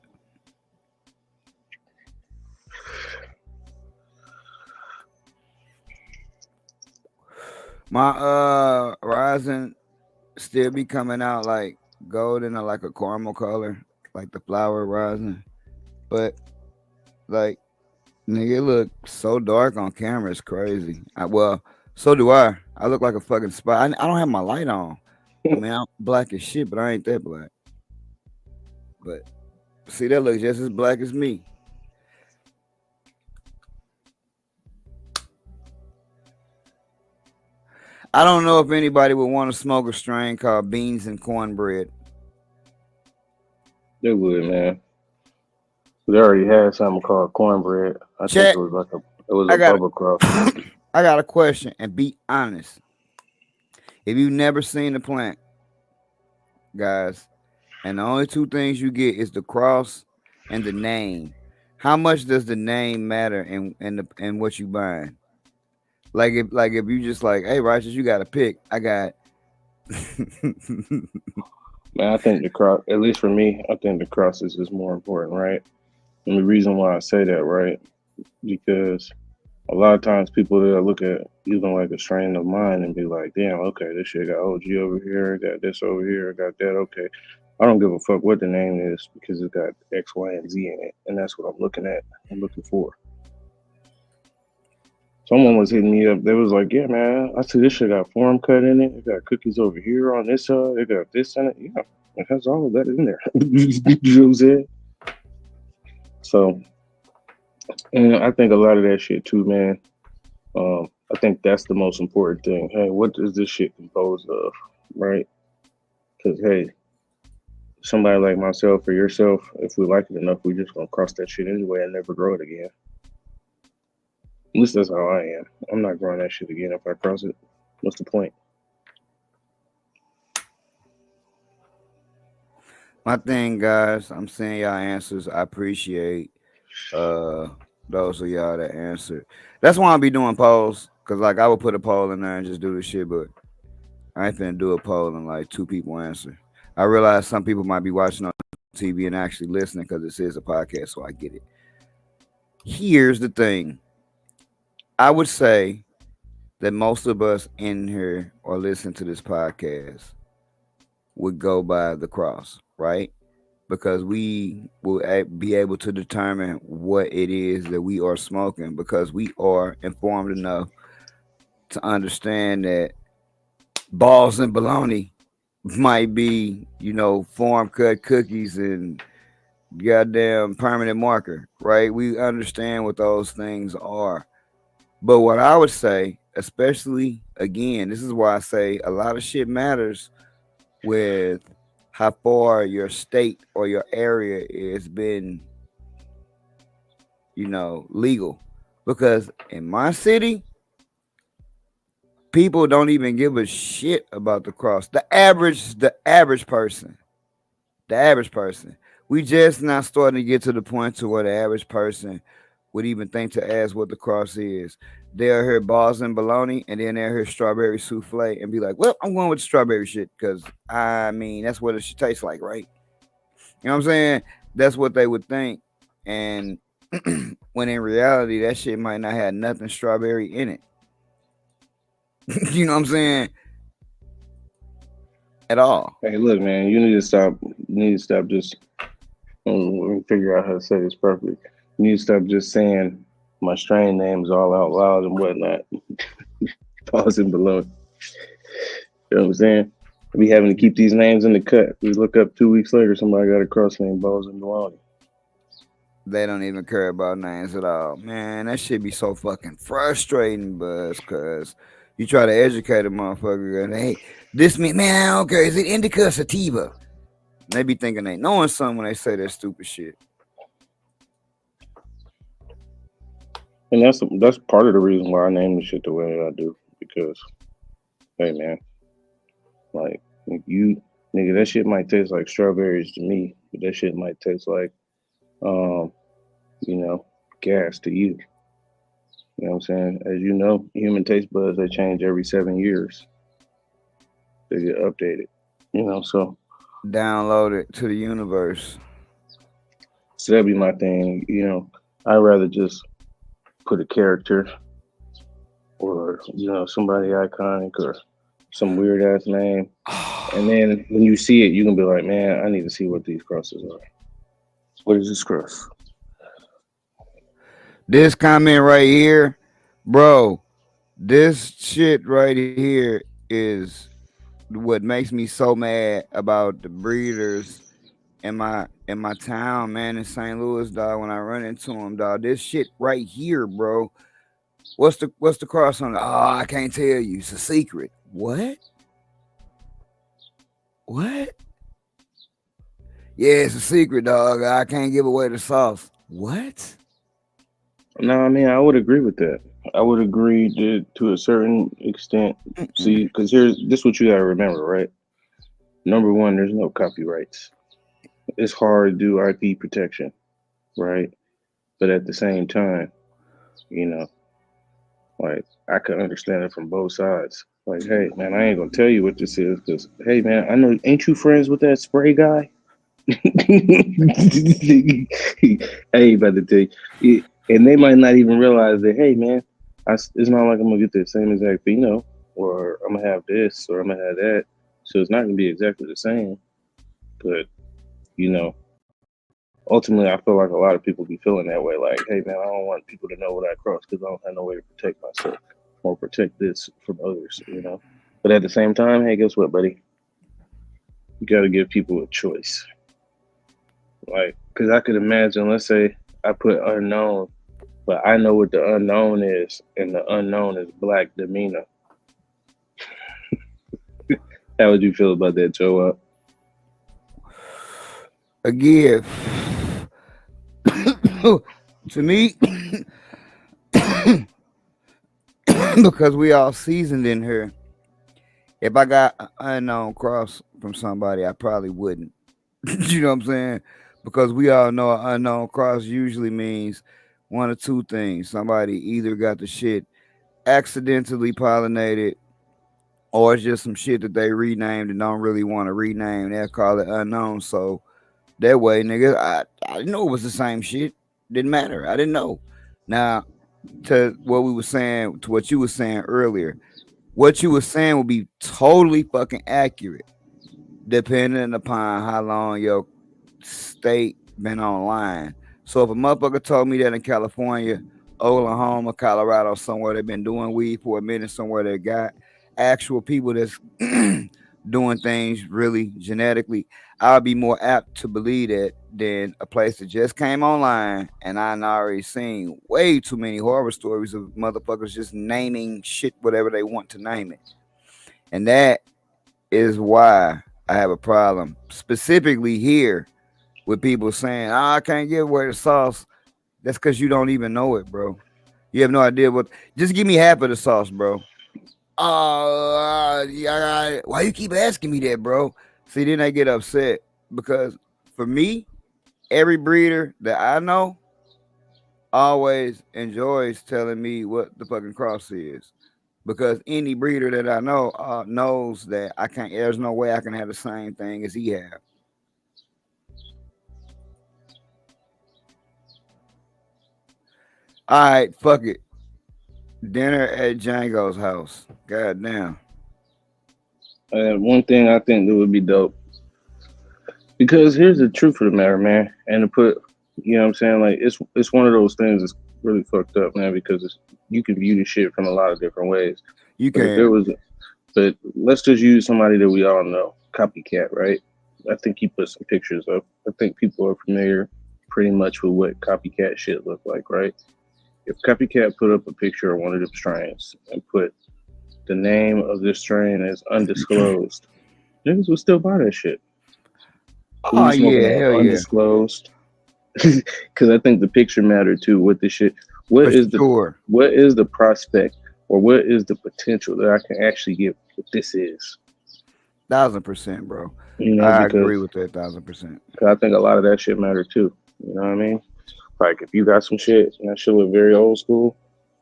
My Ryzen still be coming out like golden or like a caramel color, like the flower Ryzen. But like, nigga, it look so dark on camera, it's crazy. Well, so do I. I look like a fucking spy. I don't have my light on. I mean, I'm black as shit, but I ain't that black. But see, that looks just as black as me. I don't know if anybody would want to smoke a strain called beans and cornbread. They would, man. They already had something called cornbread. I think it was like a bubble crop. I got a question, and be honest. If you've never seen the plant, guys, and the only two things you get is the cross and the name, how much does the name matter in what you buying? Like if you just like, hey, Righteous, you got to pick. I got. Man, I think the cross, at least for me, I think the cross is just more important, right? And the reason why I say that, right, because a lot of times people they'll look at even like a strain of mine and be like, damn, okay, this shit got OG over here, got this over here, got that, okay. I don't give a fuck what the name is because it's got X, Y, and Z in it. And that's what I'm looking at. I'm looking for. Someone was hitting me up. They was like, yeah, man, I see this shit got form cut in it. It got cookies over here on this side. It got this in it. Yeah, it has all of that in there. You know what I'm saying? So, and I think a lot of that shit too, man. I think that's the most important thing. Hey, what is this shit composed of, right? Because, hey, somebody like myself or yourself, if we like it enough, we just gonna cross that shit anyway and never grow it again. At least that's how I am. I'm not growing that shit again if I cross it. What's the point? My thing, guys, I'm seeing y'all answers. I appreciate those of y'all that answered. That's why I'll be doing polls. Cause like I would put a poll in there and just do the shit, but I ain't finna do a poll and like 2 people answer. I realize some people might be watching on TV and actually listening because this is a podcast, so I get it. Here's the thing. I would say that most of us in here or listen to this podcast would go by the cross, right? Because we will be able to determine what it is that we are smoking because we are informed enough to understand that balls and bologna might be, form cut cookies and goddamn permanent marker, right? We understand what those things are. But what I would say, especially, again, this is why I say a lot of shit matters with how far your state or your area has been, legal. Because in my city, people don't even give a shit about the cross. The average person. We just not starting to get to the point to where the average person would even think to ask what the cross is. They'll hear balls and bologna, and then they'll hear strawberry souffle and be like, well, I'm going with the strawberry shit because, that's what it should taste like, right? You know what I'm saying? That's what they would think. And when in reality, that shit might not have nothing strawberry in it. You know what I'm saying? at all. Hey, look, man, you need to stop. You need to stop just. Let me figure out how to say this perfectly. You need to stop just saying my strain names all out loud and whatnot. Pausing below. You know what I'm saying? We having to keep these names in the cut. We look up 2 weeks later, somebody got a cross name Boz and Maloney. They don't even care about names at all. Man, that shit be so fucking frustrating, Buzz, cause you try to educate a motherfucker and hey, this mean man, I don't care. Is it indica or sativa? And they be thinking they knowing something when they say that stupid shit. And that's part of the reason why I name the shit the way that I do. Because, hey man, like if you nigga, that shit might taste like strawberries to me, but that shit might taste like you know, gas to you. You know what I'm saying? As you know, human taste buds they change every 7 years. They get updated. You know, so Download it to the universe. that'd be my thing. You know, I'd rather just put a character or somebody iconic or some weird ass name, and then when you see it, you can be like, man, I need to see what these crosses are. What is this cross? This comment right here, bro. This shit right here is what makes me so mad about the breeders in my town, man, in St. Louis, dog. When I run into them, dog, this shit right here, bro. What's the cross on? Oh, I can't tell you. It's a secret. What? What? Yeah, it's a secret, dog. I can't give away the sauce. What? No, I mean I would agree with that. I would agree to a certain extent. See, because this is what you gotta remember, right? Number one, there's no copyrights. It's hard to do IP protection, right? But at the same time, like I could understand it from both sides. Like, hey man, I ain't gonna tell you what this is because hey man, I know ain't you friends with that spray guy? Hey, about to tell you, and they might not even realize that. Hey man, it's not like I'm gonna get the same exact pheno, or I'm gonna have this, or I'm gonna have that. So it's not gonna be exactly the same. But ultimately, I feel like a lot of people be feeling that way. Like, hey man, I don't want people to know what I cross because I don't have no way to protect myself or protect this from others. But at the same time, hey, guess what, buddy? You got to give people a choice. Like, because I could imagine, let's say I put unknown, but I know what the unknown is, and the unknown is Black Demeanor. How would you feel about that, Joe? Again, to me, because we all seasoned in here, if I got an unknown cross from somebody, I probably wouldn't. You know what I'm saying? Because we all know an unknown cross usually means one of two things. Somebody either got the shit accidentally pollinated or it's just some shit that they renamed and don't really want to rename. They'll call it unknown. So that way, nigga, I didn't know it was the same shit. Didn't matter. I didn't know. Now, to what we were saying, to what you were saying earlier, what you were saying would be totally fucking accurate, depending upon how long your state been online. So if a motherfucker told me that in California, Oklahoma, Colorado, somewhere they've been doing weed for a minute, somewhere they got actual people that's doing things really genetically, I'll be more apt to believe that than a place that just came online and I've already seen way too many horror stories of motherfuckers just naming shit whatever they want to name it. And that is why I have a problem specifically here with people saying, I can't give away the sauce. That's because you don't even know it, bro. You have no idea what. Just give me half of the sauce, bro. Yeah, why you keep asking me that, bro? See, then they get upset because for me, every breeder that I know always enjoys telling me what the fucking cross is. Because any breeder that I know knows that I can't. There's no way I can have the same thing as he have. All right, fuck it. Dinner at Django's house. God damn. And one thing I think that would be dope, because here's the truth of the matter, man. And to put, you know what I'm saying? Like, it's one of those things that's really fucked up, man, because you can view the shit from a lot of different ways. You But if there can. was, but let's just use somebody that we all know, Copycat, right? I think he put some pictures up. I think people are familiar pretty much with what Copycat shit look like, right? If Copycat put up a picture of one of them strains and put the name of this strain as undisclosed, niggas would still buy that shit. We Oh be smoking yeah, that hell yeah, undisclosed because I think the picture mattered too. What the shit? for What is the sure. what is the prospect or what is the potential that I can actually get what this is? 1000%, bro. You know, I agree because with that 1000%. I think a lot of that shit matter too. You know what I mean? Like if you got some shit and that shit look very old school,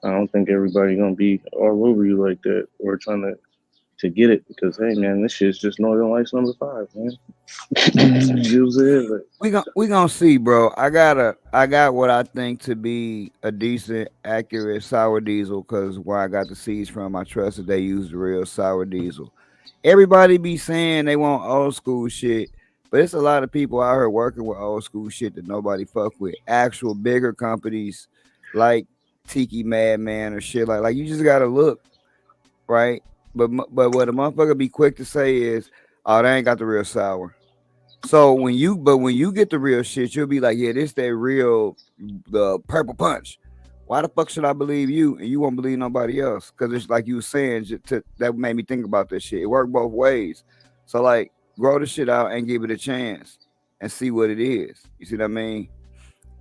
I don't think everybody gonna be all over you like that or trying to get it because hey man, this shit's just Northern Lights #5, man. You know what I'm saying? Like, We gonna see, bro. I got what I think to be a decent, accurate sour diesel because where I got the seeds from, I trust that they use the real sour diesel. Everybody be saying they want old school shit, but it's a lot of people out here working with old school shit that nobody fuck with. Actual bigger companies like Tiki Madman or shit like you just gotta look right. But what a motherfucker be quick to say is, oh, they ain't got the real sour. So when you get the real shit, you'll be like, yeah, this that real the purple punch. Why the fuck should I believe you and you won't believe nobody else? Because it's like you were saying, that made me think about this shit. It worked both ways. So like, grow the shit out and give it a chance and see what it is. You see what I mean?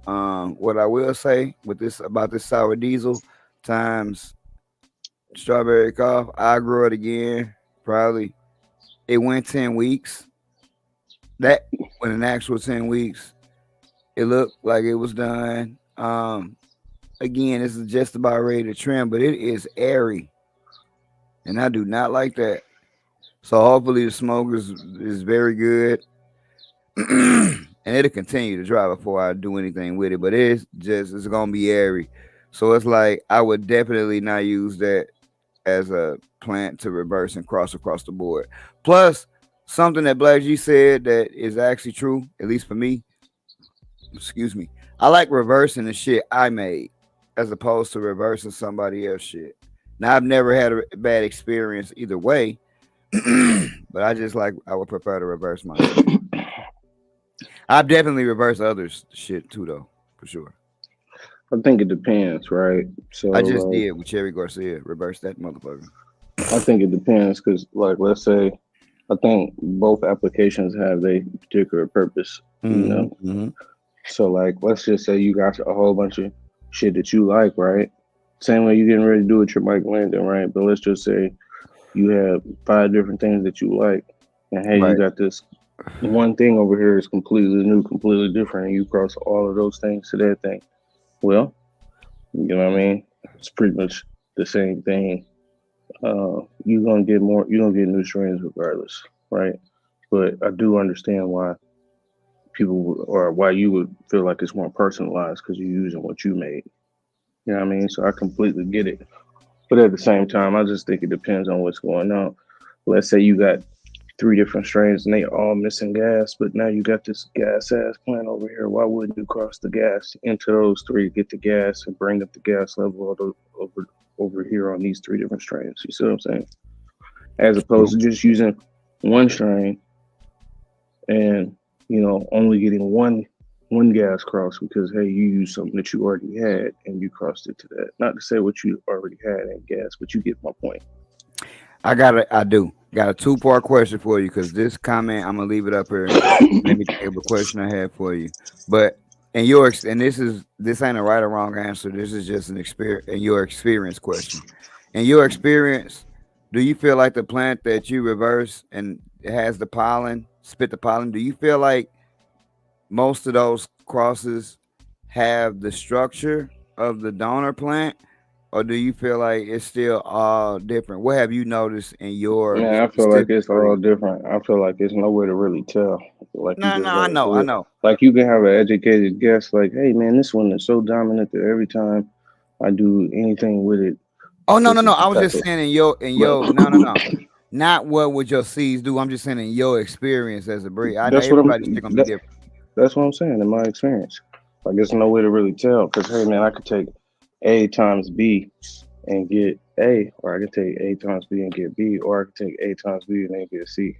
What I will say with this about this sour diesel times strawberry cough, I grew it again. Probably it went 10 weeks. That when an actual 10 weeks, it looked like it was done. Again, this is just about ready to trim, but it is airy, and I do not like that. So hopefully the smoke is very good, and it'll continue to dry before I do anything with it. But it's gonna be airy, so it's like I would definitely not use that as a plant to reverse and cross across the board. Plus, something that Black G said that is actually true, at least for me. Excuse me. I like reversing the shit I made as opposed to reversing somebody else's shit. Now I've never had a bad experience either way, but I would prefer to reverse my shit. I've definitely reversed others' shit too, though, for sure. I think it depends, right? So I just like, did with Cherry Garcia, reverse that motherfucker. I think it depends because like let's say I think both applications have a particular purpose, you know. Mm-hmm. So like let's just say you got a whole bunch of shit that you like, right? Same way you getting ready to do with your Mike Landon, right? But let's just say you have 5 different things that you like, and hey, you Right. got this one thing over here is completely new, completely different, and you cross all of those things to that thing. Well, you know what I mean? It's pretty much the same thing. You're gonna get more. You're gonna get new strains regardless, right? But I do understand why or why you would feel like it's more personalized because you're using what you made. You know what I mean? So I completely get it. But at the same time, I just think it depends on what's going on. Let's say you got 3 different strains and they all missing gas, but now you got this gas ass plant over here. Why wouldn't you cross the gas into those 3, get the gas, and bring up the gas level over here on these 3 different strains? You see what I'm saying? As opposed to just using one strain and only getting one gas cross because hey, you used something that you already had and you crossed it to that. Not to say what you already had in gas, but you get my point. I got a 2-part question for you because this comment I'm gonna leave it up here. Let me think of a question I had for you. But this ain't a right or wrong answer. This is just an experience and your experience question. In your experience, do you feel like the plant that you reverse and it has the pollen, spit the pollen? Do you feel like most of those crosses have the structure of the donor plant? Or do you feel like it's still all different? What have you noticed in your Man, I feel like specific it's all breed? different. I feel like there's no way to really tell. Like you No, just I gotta know, do I it. know. Like you can have an educated guess, like, hey man, this one is so dominant that every time I do anything with it, Oh no, no, this no. is I the was type just of saying but no, no, no. Not what would your seeds do. I'm just saying in your experience as a breed. I know That's what I'm. everybody's shit gonna be different. That's what I'm saying in my experience. Like there's no way to really tell because hey man, I could take A times B and get A, or I could take A times B and get B, or I could take A times B and then get C.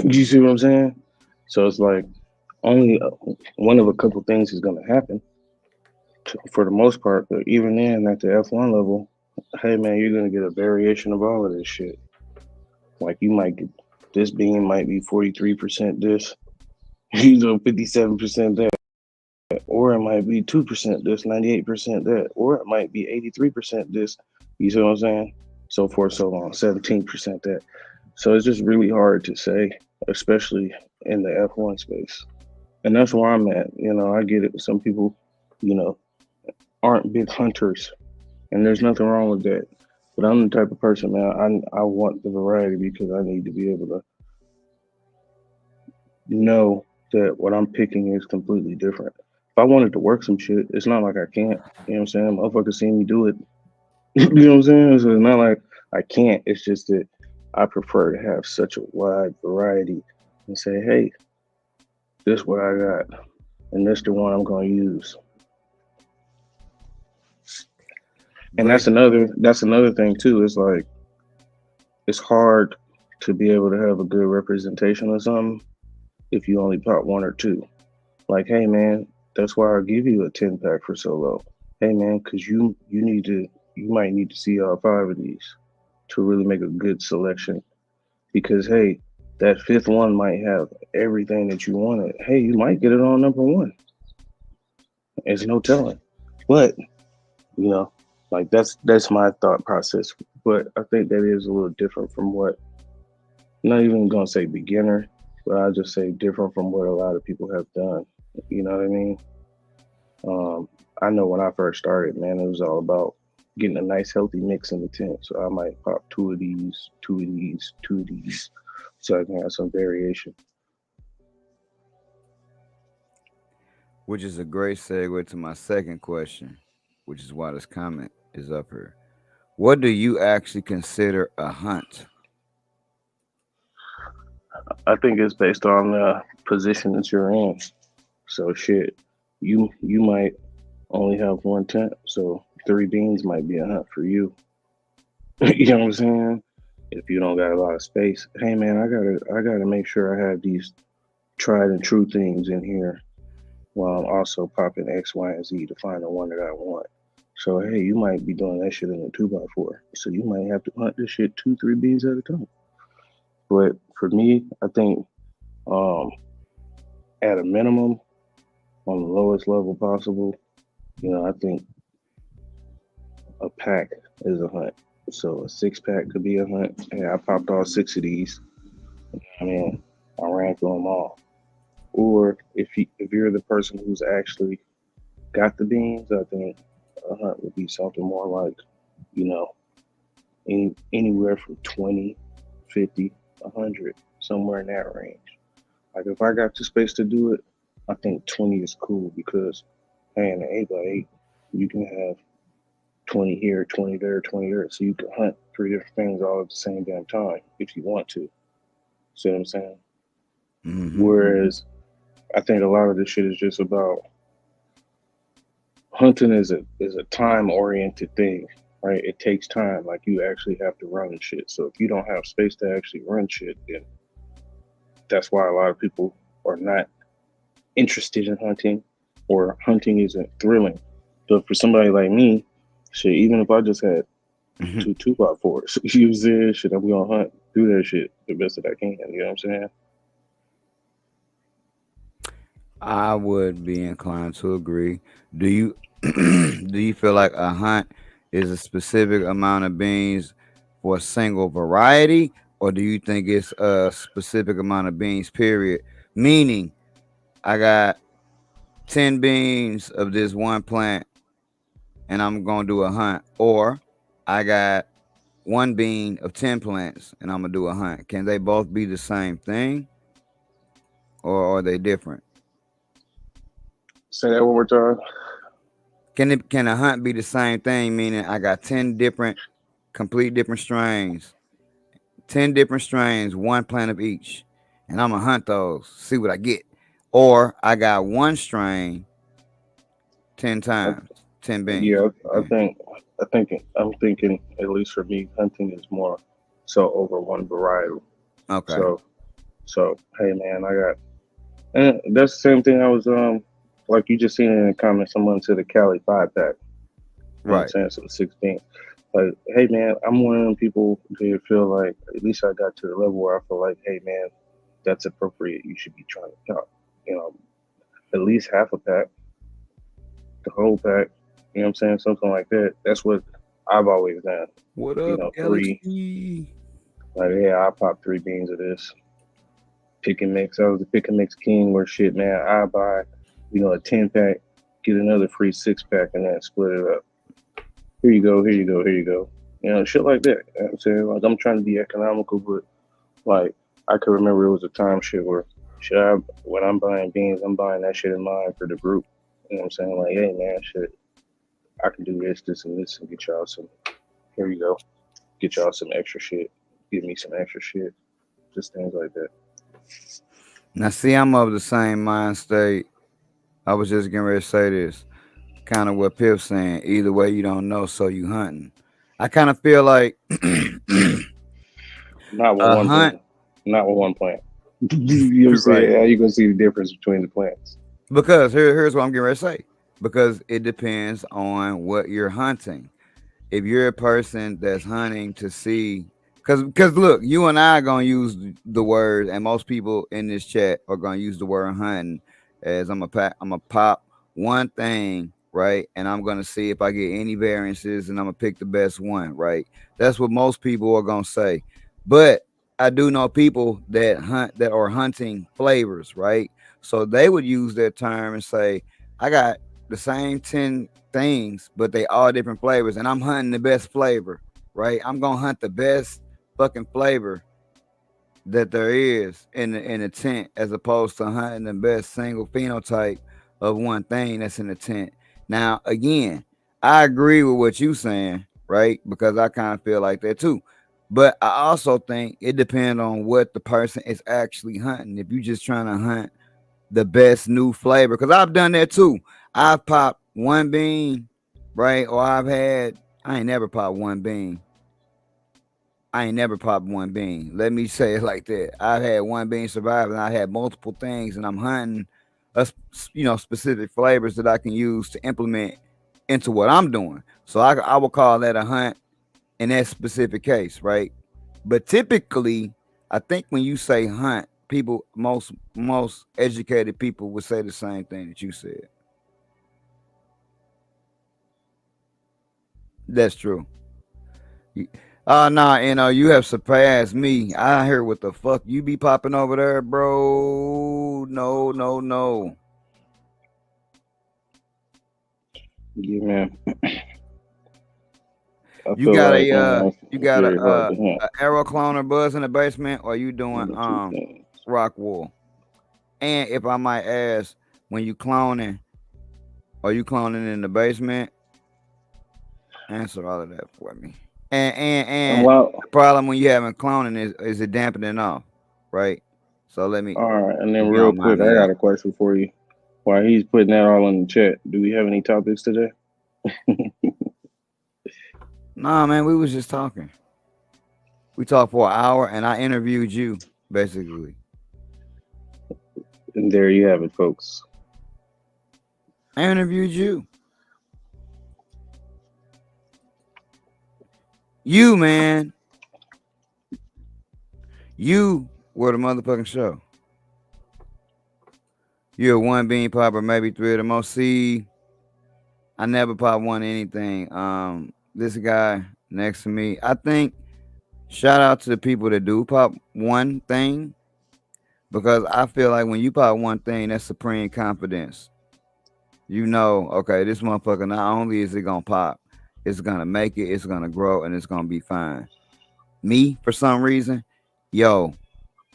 You see what I'm saying? So it's like only one of a couple things is going to happen for the most part. But even then, at the F1 level, hey man, you're going to get a variation of all of this shit. Like you might get this bean might be 43% this, 57% that, or it might be 2% this, 98% that, or it might be 83% this. You see what I'm saying? So forth, so on, 17% that. So it's just really hard to say, especially in the F1 space. And that's where I'm at. You know, I get it. Some people, you know, aren't big hunters, and there's nothing wrong with that. But I'm the type of person, man. I want the variety because I need to be able to know that what I'm picking is completely different. If I wanted to work some shit, it's not like I can't. You know what I'm saying? Motherfuckers see me do it. You know what I'm saying? So it's not like I can't. It's just that I prefer to have such a wide variety and say, hey, this is what I got, and this the one I'm going to use. And Great. that's another thing too. It's like it's hard to be able to have a good representation of something if you only pop one or two. Like, hey man, that's why I give you a 10 pack for so low. Hey man, because you might need to see all five of these to really make a good selection. Because hey, that fifth one might have everything that you wanted. Hey, you might get it on number one. There's no telling. But you know, like that's my thought process. But I think that is a little different from what I'm not even gonna say beginner, but I just say different from what a lot of people have done. You know what I mean? Um, I know when I first started, man, it was all about getting a nice healthy mix in the tent. So I might pop two of these, two of these, two of these, so I can have some variation. Which is a great segue to my second question, which is why this comment is up here. What do you actually consider a hunt? I think it's based on the position that you're in. So shit, you might only have one tent, so three beans might be a hunt for you. You know what I'm saying? If you don't got a lot of space, hey man, I gotta make sure I have these tried and true things in here while I'm also popping X, Y, and Z to find the one that I want. So hey, you might be doing that shit in a 2x4. So you might have to hunt this shit two, three beans at a time. But for me, I think um, at a minimum, on the lowest level possible, I think a pack is a hunt. So a 6 pack could be a hunt. And I popped all six of these. I mean, I ran through them all. Or if you're the person who's actually got the beans, I think a hunt would be something more like, you know, anywhere from 20, 50, 100, somewhere in that range. Like if I got the space to do it, I think 20 is cool because, hey, in an 8x8, you can have 20 here, 20 there, 20 there. So you can hunt three different things all at the same damn time if you want to. See what I'm saying? Mm-hmm. Whereas I think a lot of this shit is just about hunting is a time oriented thing, right? It takes time. Like you actually have to run shit. So if you don't have space to actually run shit, then that's why a lot of people are not interested in hunting or hunting isn't thrilling. But for somebody like me, shit, even if I just had Mm-hmm. two by fours, use this shit, I'm gonna hunt, do that shit the best that I can. You know what I'm saying? I would be inclined to agree. Do you do you feel like a hunt is a specific amount of beans for a single variety, or do you think it's a specific amount of beans, period? Meaning, I got 10 beans of this one plant and I'm gonna do a hunt, or I got one bean of 10 plants and I'm gonna do a hunt. Can they both be the same thing, or are they different? Say that one more time. Can a hunt be the same thing? Meaning I got 10 different, complete different strains, 10 different strains, one plant of each, and I'm gonna hunt those, see what I get. Or I got one strain 10 I, times, 10 beans. yeah, I Okay. think I'm thinking at least for me, hunting is more so over one varietal. Okay. So hey man, I got and that's the same thing I was like you just seen in the comments. Someone said the Cali 5 pack. You know what I'm Right. saying? So 16. Like, hey man, I'm one of them people that feel like at least I got to the level where I feel like, hey man, that's appropriate. You should be trying to count, you know, at least half a pack, the whole pack. You know what I'm saying? Something like that. That's what I've always done. What You up, know, three. Galaxy? Like, yeah, I pop 3 beans of this. Pick and mix. I was the pick and mix king where shit, man. I buy, a 10 pack, get another free 6 pack, and then split it up. Here you go, here you go, here you go. Shit like that. You know what I'm saying? Like, I'm trying to be economical, but like, I could remember it was a time shit where, when I'm buying beans, I'm buying that shit in mind for the group. You know what I'm saying? Like, hey, man, shit, I can do this, this, and this, and get y'all some, here you go. Get y'all some extra shit. Give me some extra shit. Just things like that. Now, see, I'm of the same mind state. I was just getting ready to say this. Kind of what Pip's saying. Either way, you don't know, so you hunting. I kind of feel like Not with a one hunt, plant. Not with one plant. You know what I'm saying? right? How you gonna see the difference between the plants? Because here's what I'm getting ready to say. Because it depends on what you're hunting. If you're a person that's hunting to see, because look, you and I are gonna use the word, and most people in this chat are gonna use the word hunting as I'm a pop one thing, right, and I'm gonna see if I get any variances, and I'm gonna pick the best one, right. That's what most people are gonna say, but I do know people that are hunting flavors, right. So they would use that term and say, I got the same 10 things, but they all different flavors, and I'm hunting the best flavor, right? I'm gonna hunt the best fucking flavor that there is in the tent, as opposed to hunting the best single phenotype of one thing that's in the tent. Now, again, I agree with what you saying, right? Because I kind of feel like that too. But I also think it depends on what the person is actually hunting. If you're just trying to hunt the best new flavor, because I've done that too. I've popped one bean, right? Or I ain't never popped one bean. I ain't never popped one bean. Let me say it like that. I've had one bean survive, and I had multiple things, and I'm hunting, specific flavors that I can use to implement into what I'm doing. So I will call that a hunt in that specific case, right? But typically, I think when you say hunt, people, most educated people would say the same thing that you said. That's true. Nah, you have surpassed me. I hear what the fuck you be popping over there, bro. No, no, no. Yeah, man. I You feel got like you it's got very hard to hunt. a arrow cloner buzz in the basement, or you doing One or two things. rock wool? And if I might ask, when you cloning, are you cloning in the basement? Answer all of that for me. And Well, the problem when you having cloning is it dampening off, right? So all right, and then if you real don't mind quick, I me got a asking. question for you. While he's putting that all in the chat, do we have any topics today? Nah, man, we was just talking. We talked for an hour, and I interviewed you basically. And there you have it, folks. I interviewed you. You, man, you were the motherfucking show. You're a one bean popper, maybe three of the most. See, I never pop one anything. This guy next to me, I think. Shout out to the people that do pop one thing, because I feel like when you pop one thing, that's supreme confidence. You know, okay, this motherfucker, not only is it gonna pop, it's gonna make it, it's gonna grow, and it's gonna be fine. Me, for some reason, yo,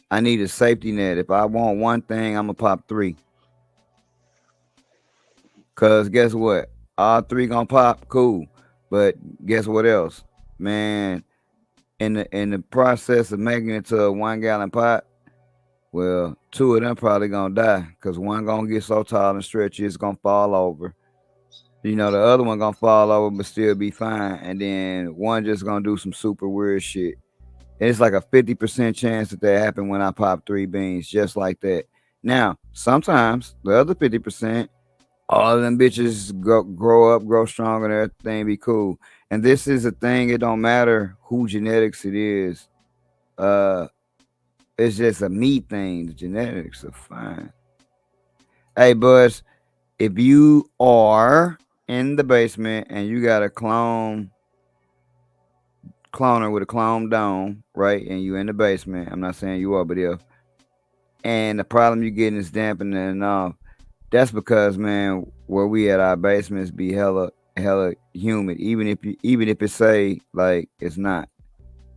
I need a safety net. If I want one thing, I'm gonna pop three. Cause guess what? All three gonna pop, cool. But guess what else? Man, in the process of making it to a 1 gallon pot, well, two of them probably gonna die because one gonna get so tall and stretchy it's gonna fall over. You know, the other one gonna fall over but still be fine, and then one just gonna do some super weird shit. And it's like a 50% chance that happen when I pop 3 beans, just like that. Now, sometimes the other 50%, all of them bitches grow up, grow strong, and everything be cool. And this is a thing; it don't matter who genetics it is. Uh, it's just a me thing. The genetics are fine. Hey, Buzz, if you are in the basement and you got a cloner with a clone dome, right? And you in the basement. I'm not saying you are, but if and the problem you getting is dampening off. That's because, man, where we at, our basements be hella humid. Even if it say like it's not,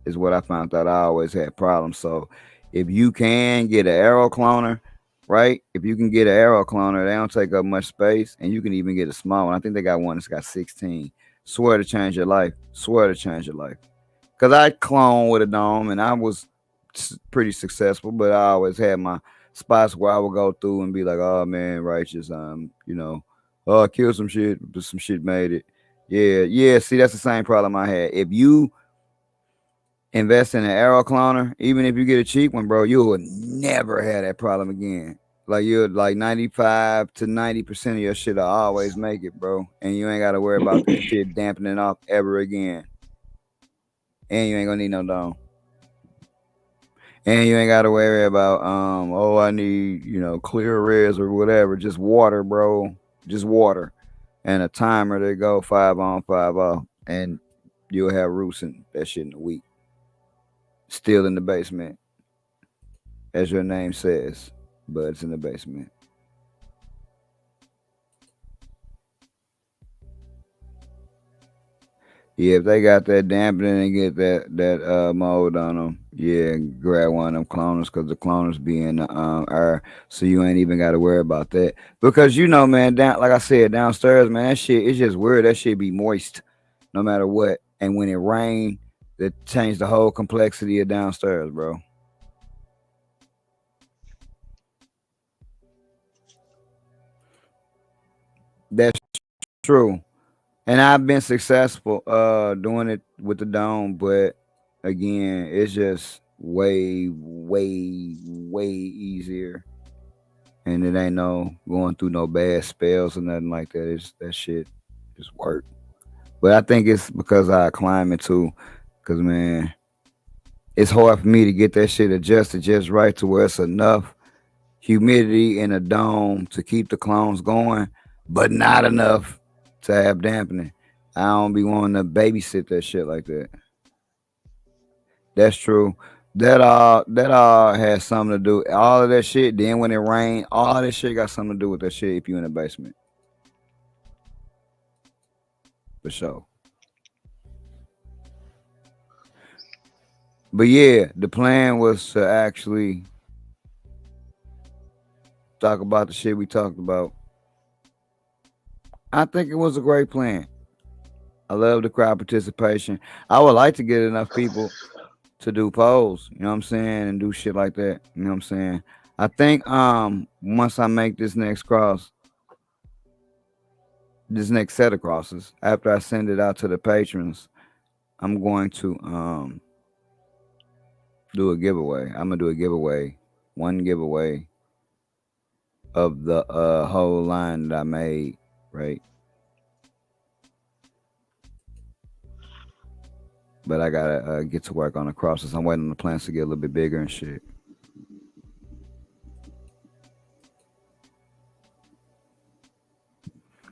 is what I found out. I always had problems. So if you can get an aero cloner, right? If you can get an aero cloner, they don't take up much space, and you can even get a small one. I think they got one that's got 16. Swear to change your life. Swear to change your life. Cause I cloned with a dome and I was pretty successful, but I always had my spots where I would go through and be like, "Oh man, righteous, oh, I killed some shit, but some shit made it." Yeah. See, that's the same problem I had. If you invest in an arrow cloner, even if you get a cheap one, bro, you will never have that problem again. Like you're like 95 to 90% of your shit will always make it, bro, and you ain't got to worry about that shit dampening off ever again. And you ain't gonna need no dome. And you ain't gotta worry about I need, clear res or whatever. Just water, bro. Just water. And a timer to go 5 on, 5 off. And you'll have roots and that shit in a week. Still in the basement. As your name says. But it's in the basement. Yeah, if they got that dampening and get that mold on them, yeah, grab one of them cloners because the cloners be in the air, so you ain't even got to worry about that. Because man, down like I said, downstairs, man, that shit it's just weird. That shit be moist, no matter what. And when it rain, that change the whole complexity of downstairs, bro. That's true. And I've been successful doing it with the dome, but again, it's just way, way, way easier. And it ain't no going through no bad spells or nothing like that. It's that shit just work. But I think it's because I climb it too. Cause man, it's hard for me to get that shit adjusted just right to where it's enough humidity in a dome to keep the clones going, but not enough to have dampening. I don't be wanting to babysit that shit like that. That's true. That all has something to do. All of that shit. Then when it rain, all this shit got something to do with that shit. If you in the basement, for sure. But yeah, the plan was to actually talk about the shit we talked about. I think it was a great plan. I love the crowd participation. I would like to get enough people to do polls, you know what I'm saying, and do shit like that. You know what I'm saying? I think once I make this next set of crosses, after I send it out to the patrons, I'm going to do a giveaway. I'm gonna do a giveaway, one giveaway of the whole line that I made, right? But I gotta get to work on the crosses. I'm waiting on the plants to get a little bit bigger and shit.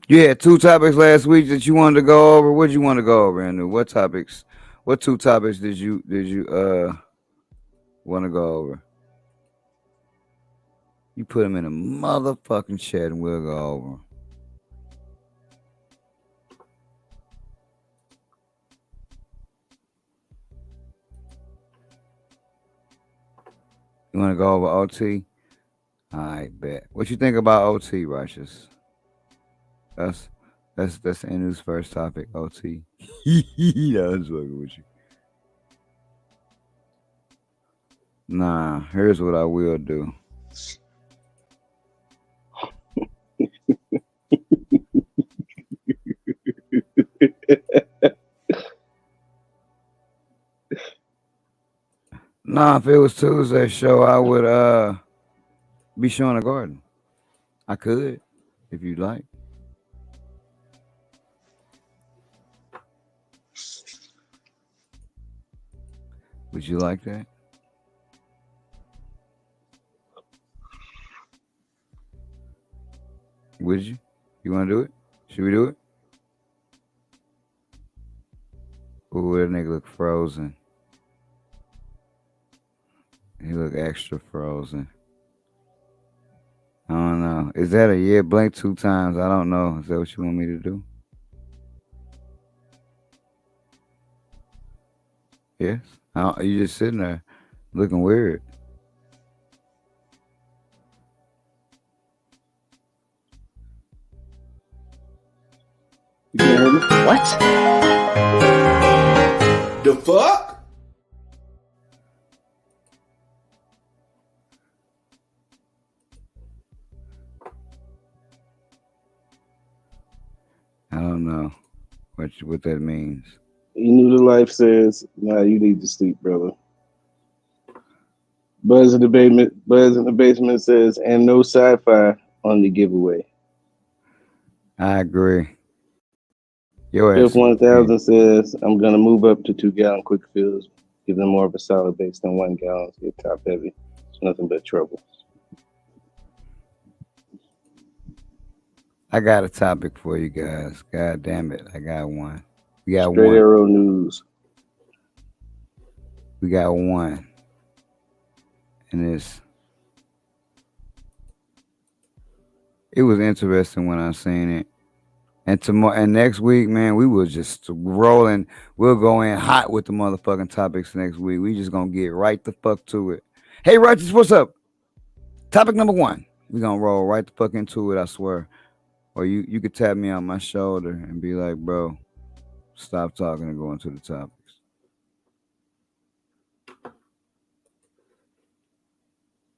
You had 2 topics last week that you wanted to go over. What did you want to go over, Andrew? What topics? What 2 topics did you want to go over? You put them in a motherfucking chat and we'll go over. You want to go over OT? All right, bet. What you think about OT, Righteous? That's Andrew's first topic, OT. I was fucking with you. Nah, here's what I will do. Nah, if it was Tuesday show, I would be showing a garden. I could, if you'd like. Would you like that? Would you? You want to do it? Should we do it? Ooh, that nigga look frozen. He look extra frozen. I don't know. Is that a yeah? Blink 2 times. I don't know. Is that what you want me to do? Yes. You just sitting there looking weird. You can hear me? What? The fuck? I don't know what that means. You knew the life says, nah, you need to sleep, brother. Buzz in the basement says, and no sci-fi on the giveaway. I agree. Your If ass. 1000 says, I'm gonna move up to 2-gallon quick fills, give them more of a solid base than 1 gallon. Get top heavy. It's nothing but trouble. I got a topic for you guys. God damn it, I got one. We got Straight one. Arrow News. We got one. And it was interesting when I seen it. And tomorrow and next week, man, we was just rolling. We'll go in hot with the motherfucking topics next week. We just gonna get right the fuck to it. Hey, Righteous, what's up? Topic number 1. We gonna roll right the fuck into it, I swear. Or you could tap me on my shoulder and be like, bro, stop talking and go into the topics.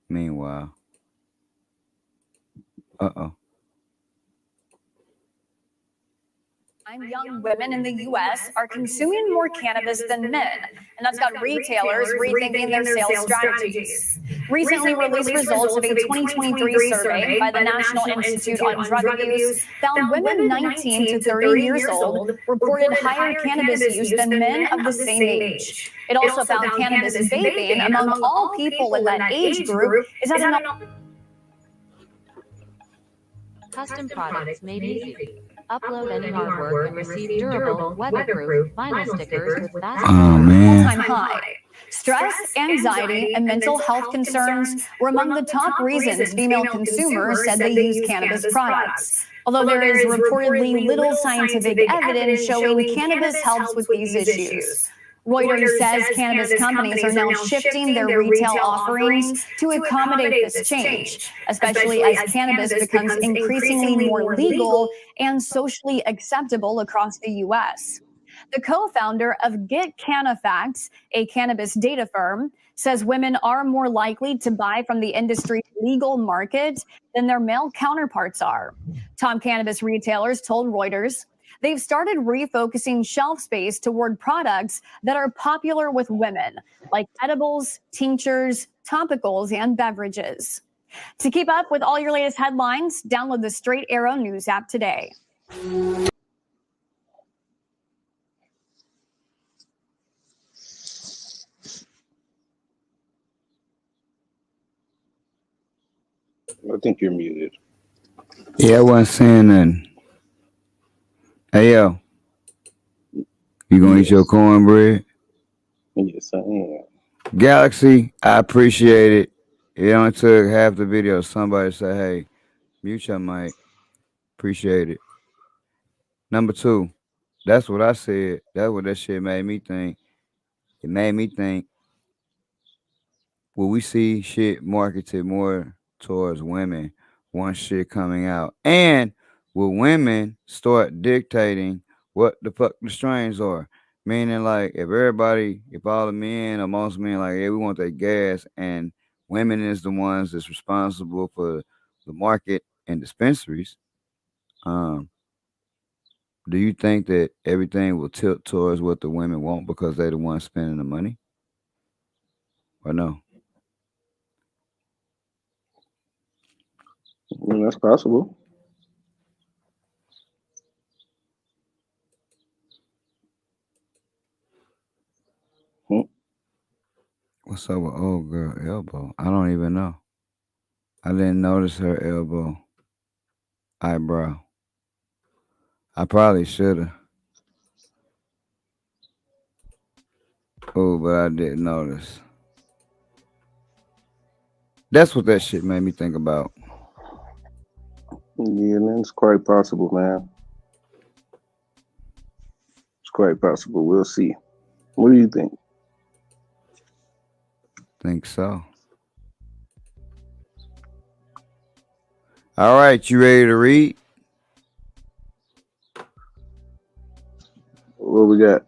Meanwhile, Young women in the U.S. are consuming more cannabis than men, and that's got retailers rethinking their sales strategies. Recently released results of a 2023 survey by the National Institute on Drug Abuse found women 19 to 30 years old reported higher cannabis use than men of the same age. It also found cannabis vaping among all people in that age group is at an Custom products made easy. Upload any artwork and receive durable, weatherproof vinyl stickers with fast all-time high. Stress, anxiety, and mental health concerns were among the top reasons female consumers said they use cannabis products. Although there is reportedly little scientific evidence showing cannabis helps with these issues. Reuters says cannabis companies are now shifting their retail offerings to accommodate this change, especially as cannabis becomes increasingly more legal and socially acceptable across the U.S. The co-founder of Get Canafacts, a cannabis data firm, says women are more likely to buy from the industry's legal market than their male counterparts are. Top cannabis retailers told Reuters they've started refocusing shelf space toward products that are popular with women, like edibles, tinctures, topicals, and beverages. To keep up with all your latest headlines, download the Straight Arrow News app today. I think you're muted. Yeah, I wasn't saying nothing. Hey, yo. You gonna eat your cornbread? Yes, I am. Galaxy, I appreciate it. It only took half the video. Somebody said, hey, mute your mic. Appreciate it. Number 2, that's what I said. That's what that shit made me think. It made me think, will we see shit marketed more towards women once shit coming out? And will women start dictating what the fuck the strains are? Meaning, like, if all the men or most men, like, yeah, we want that gas, and women is the ones that's responsible for the market and dispensaries. Um, do you think that everything will tilt towards what the women want because they're the ones spending the money, or no? I mean, that's possible. Hmm. What's up with old girl elbow? I don't even know. I didn't notice her elbow eyebrow. I probably should have. Oh, but I didn't notice. That's what that shit made me think about. Yeah, man, it's quite possible, man. It's quite possible. We'll see. What do you think? Think so. All right, you ready to read? What we got?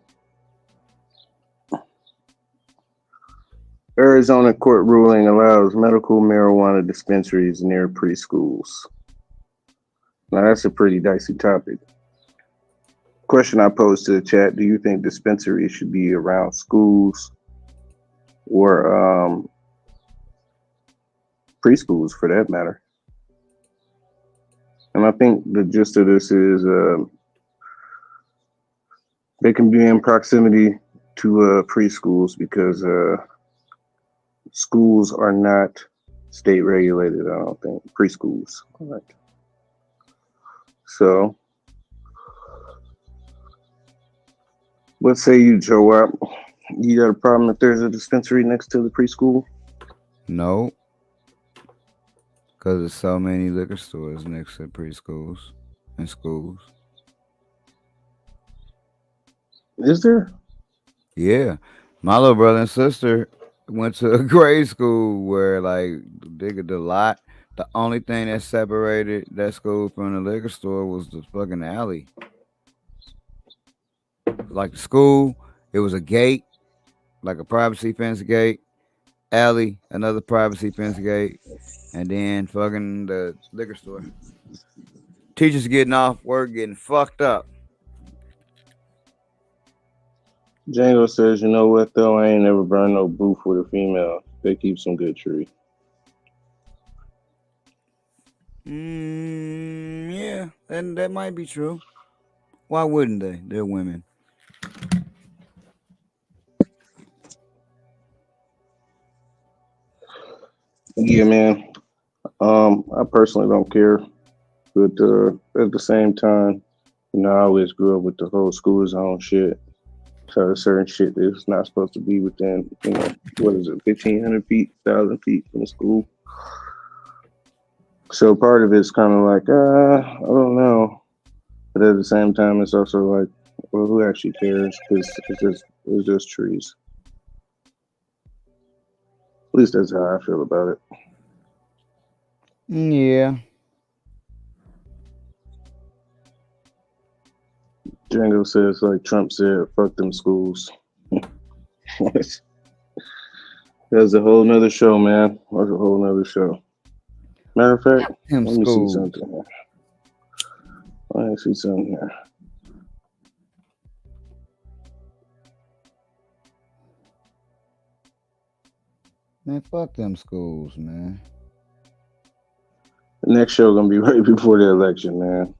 Arizona court ruling allows medical marijuana dispensaries near preschools. Now, that's a pretty dicey topic. Question I posed to the chat: do you think dispensaries should be around schools or preschools, for that matter? And I think the gist of this is they can be in proximity to preschools because schools are not state regulated. I don't think preschools. Right. So, let's say you, Joe, you got a problem if there's a dispensary next to the preschool? No. Because there's so many liquor stores next to preschools and schools. Is there? Yeah. My little brother and sister went to a grade school where, like, the lot, the only thing that separated that school from the liquor store was the fucking alley. Like, the school, it was a gate, like a privacy fence gate, alley, another privacy fence gate, and then fucking the liquor store. Teachers getting off work, getting fucked up. Django says, you know what, though? I ain't never burned no booth with a female. They keep some good tree. Yeah, that might be true. Why wouldn't they? They're women. Yeah, man. I personally don't care, but at the same time, you know, I always grew up with the whole school zone shit. So there's certain shit that's not supposed to be within, you know, what is it, 1,500 feet, 1,000 feet from the school. So part of it's kind of like, I don't know, but at the same time, it's also like, well, who actually cares? Because it's just trees. At least that's how I feel about it. Yeah. Django says, like Trump said, fuck them schools. That's a whole nother show, man. That's a whole nother show. Matter of fact, Them let me see schools. something here. Let me see something here. Man, fuck them schools, man. The next show gonna be right before the election, man.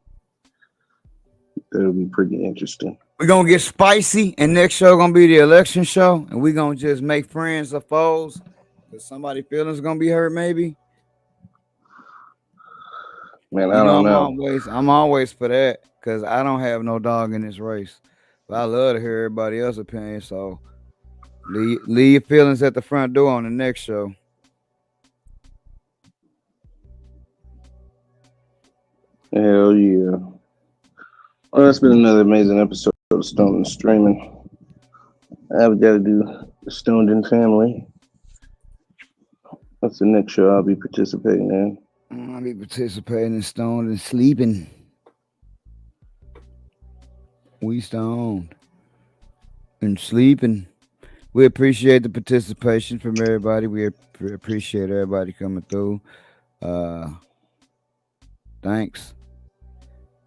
That'll be pretty interesting. We're gonna get spicy, and next show gonna be the election show, and we're gonna just make friends or foes. Cause somebody feelings gonna be hurt, maybe. Man, I don't know. I'm always for that, cause I don't have no dog in this race. But I love to hear everybody else's opinion. So leave your feelings at the front door on the next show. Hell yeah. Well, that's been another amazing episode of Stoned and Streaming. I've got to do the Stoned and Family. That's the next show I'll be participating in. I'll be participating in Stoned and Sleeping. We stoned. and sleep, and we appreciate the participation from everybody. We appreciate everybody coming through. Thanks.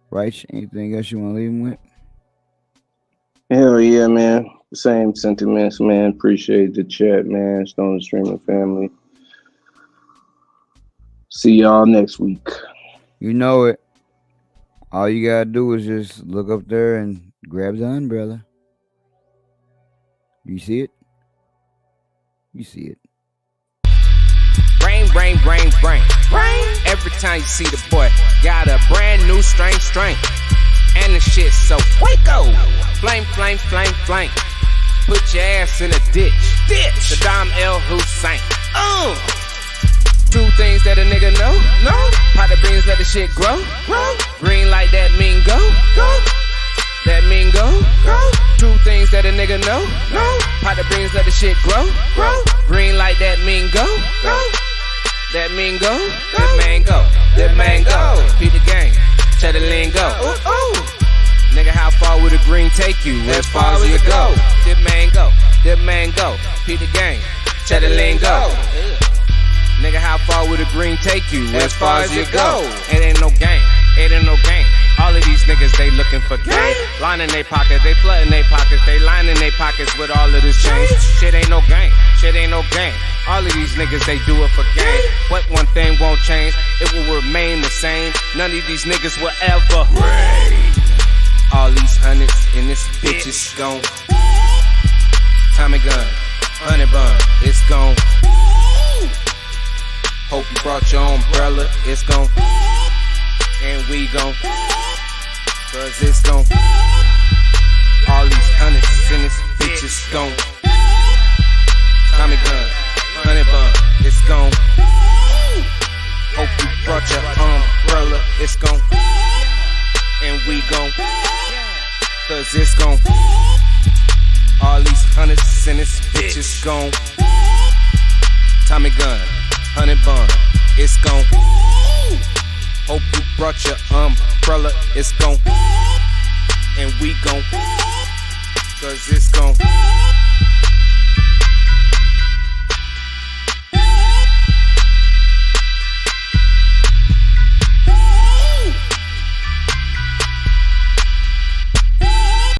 Right? Anything else you want to leave them with? Hell yeah, man. Same sentiments, man. Appreciate the chat, man. Stone Streaming family. See y'all next week. You know it. All you gotta do is just look up there and grab the umbrella. You see it? You see it. Brain, brain, brain, brain, brain. Every time you see the boy, got a brand new strain. And the shit so Waco. Flame, flame, flame, flame. Put your ass in a ditch. Saddam El Hussein. Two things that a nigga know. Pot the beans, let the shit grow. Green like that mean go. That mean go. Two things that a nigga know. Pot the beans, let the shit grow. Green like that mean go. That mean go. That mango. That mango. Peep the game. Cheddar lingo. Nigga, how far would a green take you? As far as you go. That mango. That mango. Peep the game. Cheddar lingo. Nigga, how far would a green take you? As far as you go. It ain't no game. It ain't no game. All of these niggas, they looking for game. Lining they pockets, they flooding they pockets, they lining they pockets with all of this change. Shit ain't no game. Shit ain't no game. All of these niggas, they do it for game. What one thing won't change, it will remain the same. None of these niggas will ever reign. All these hundreds in this bitch is gone. Tommy gun, honey bun, it's gone. Hope you brought your umbrella, it's gone. And we gon' cause it's gone. All these hundreds in this bitch is gone. Tommy gun, honey bun, it's gone. Hope you brought your umbrella, it's gone. And we gon' cause it's gone. All these hundreds in this bitch is gone. Tommy gun, honey bun, it's gone. Hope you brought your umbrella, it's gone. And we gon' cause it's gone.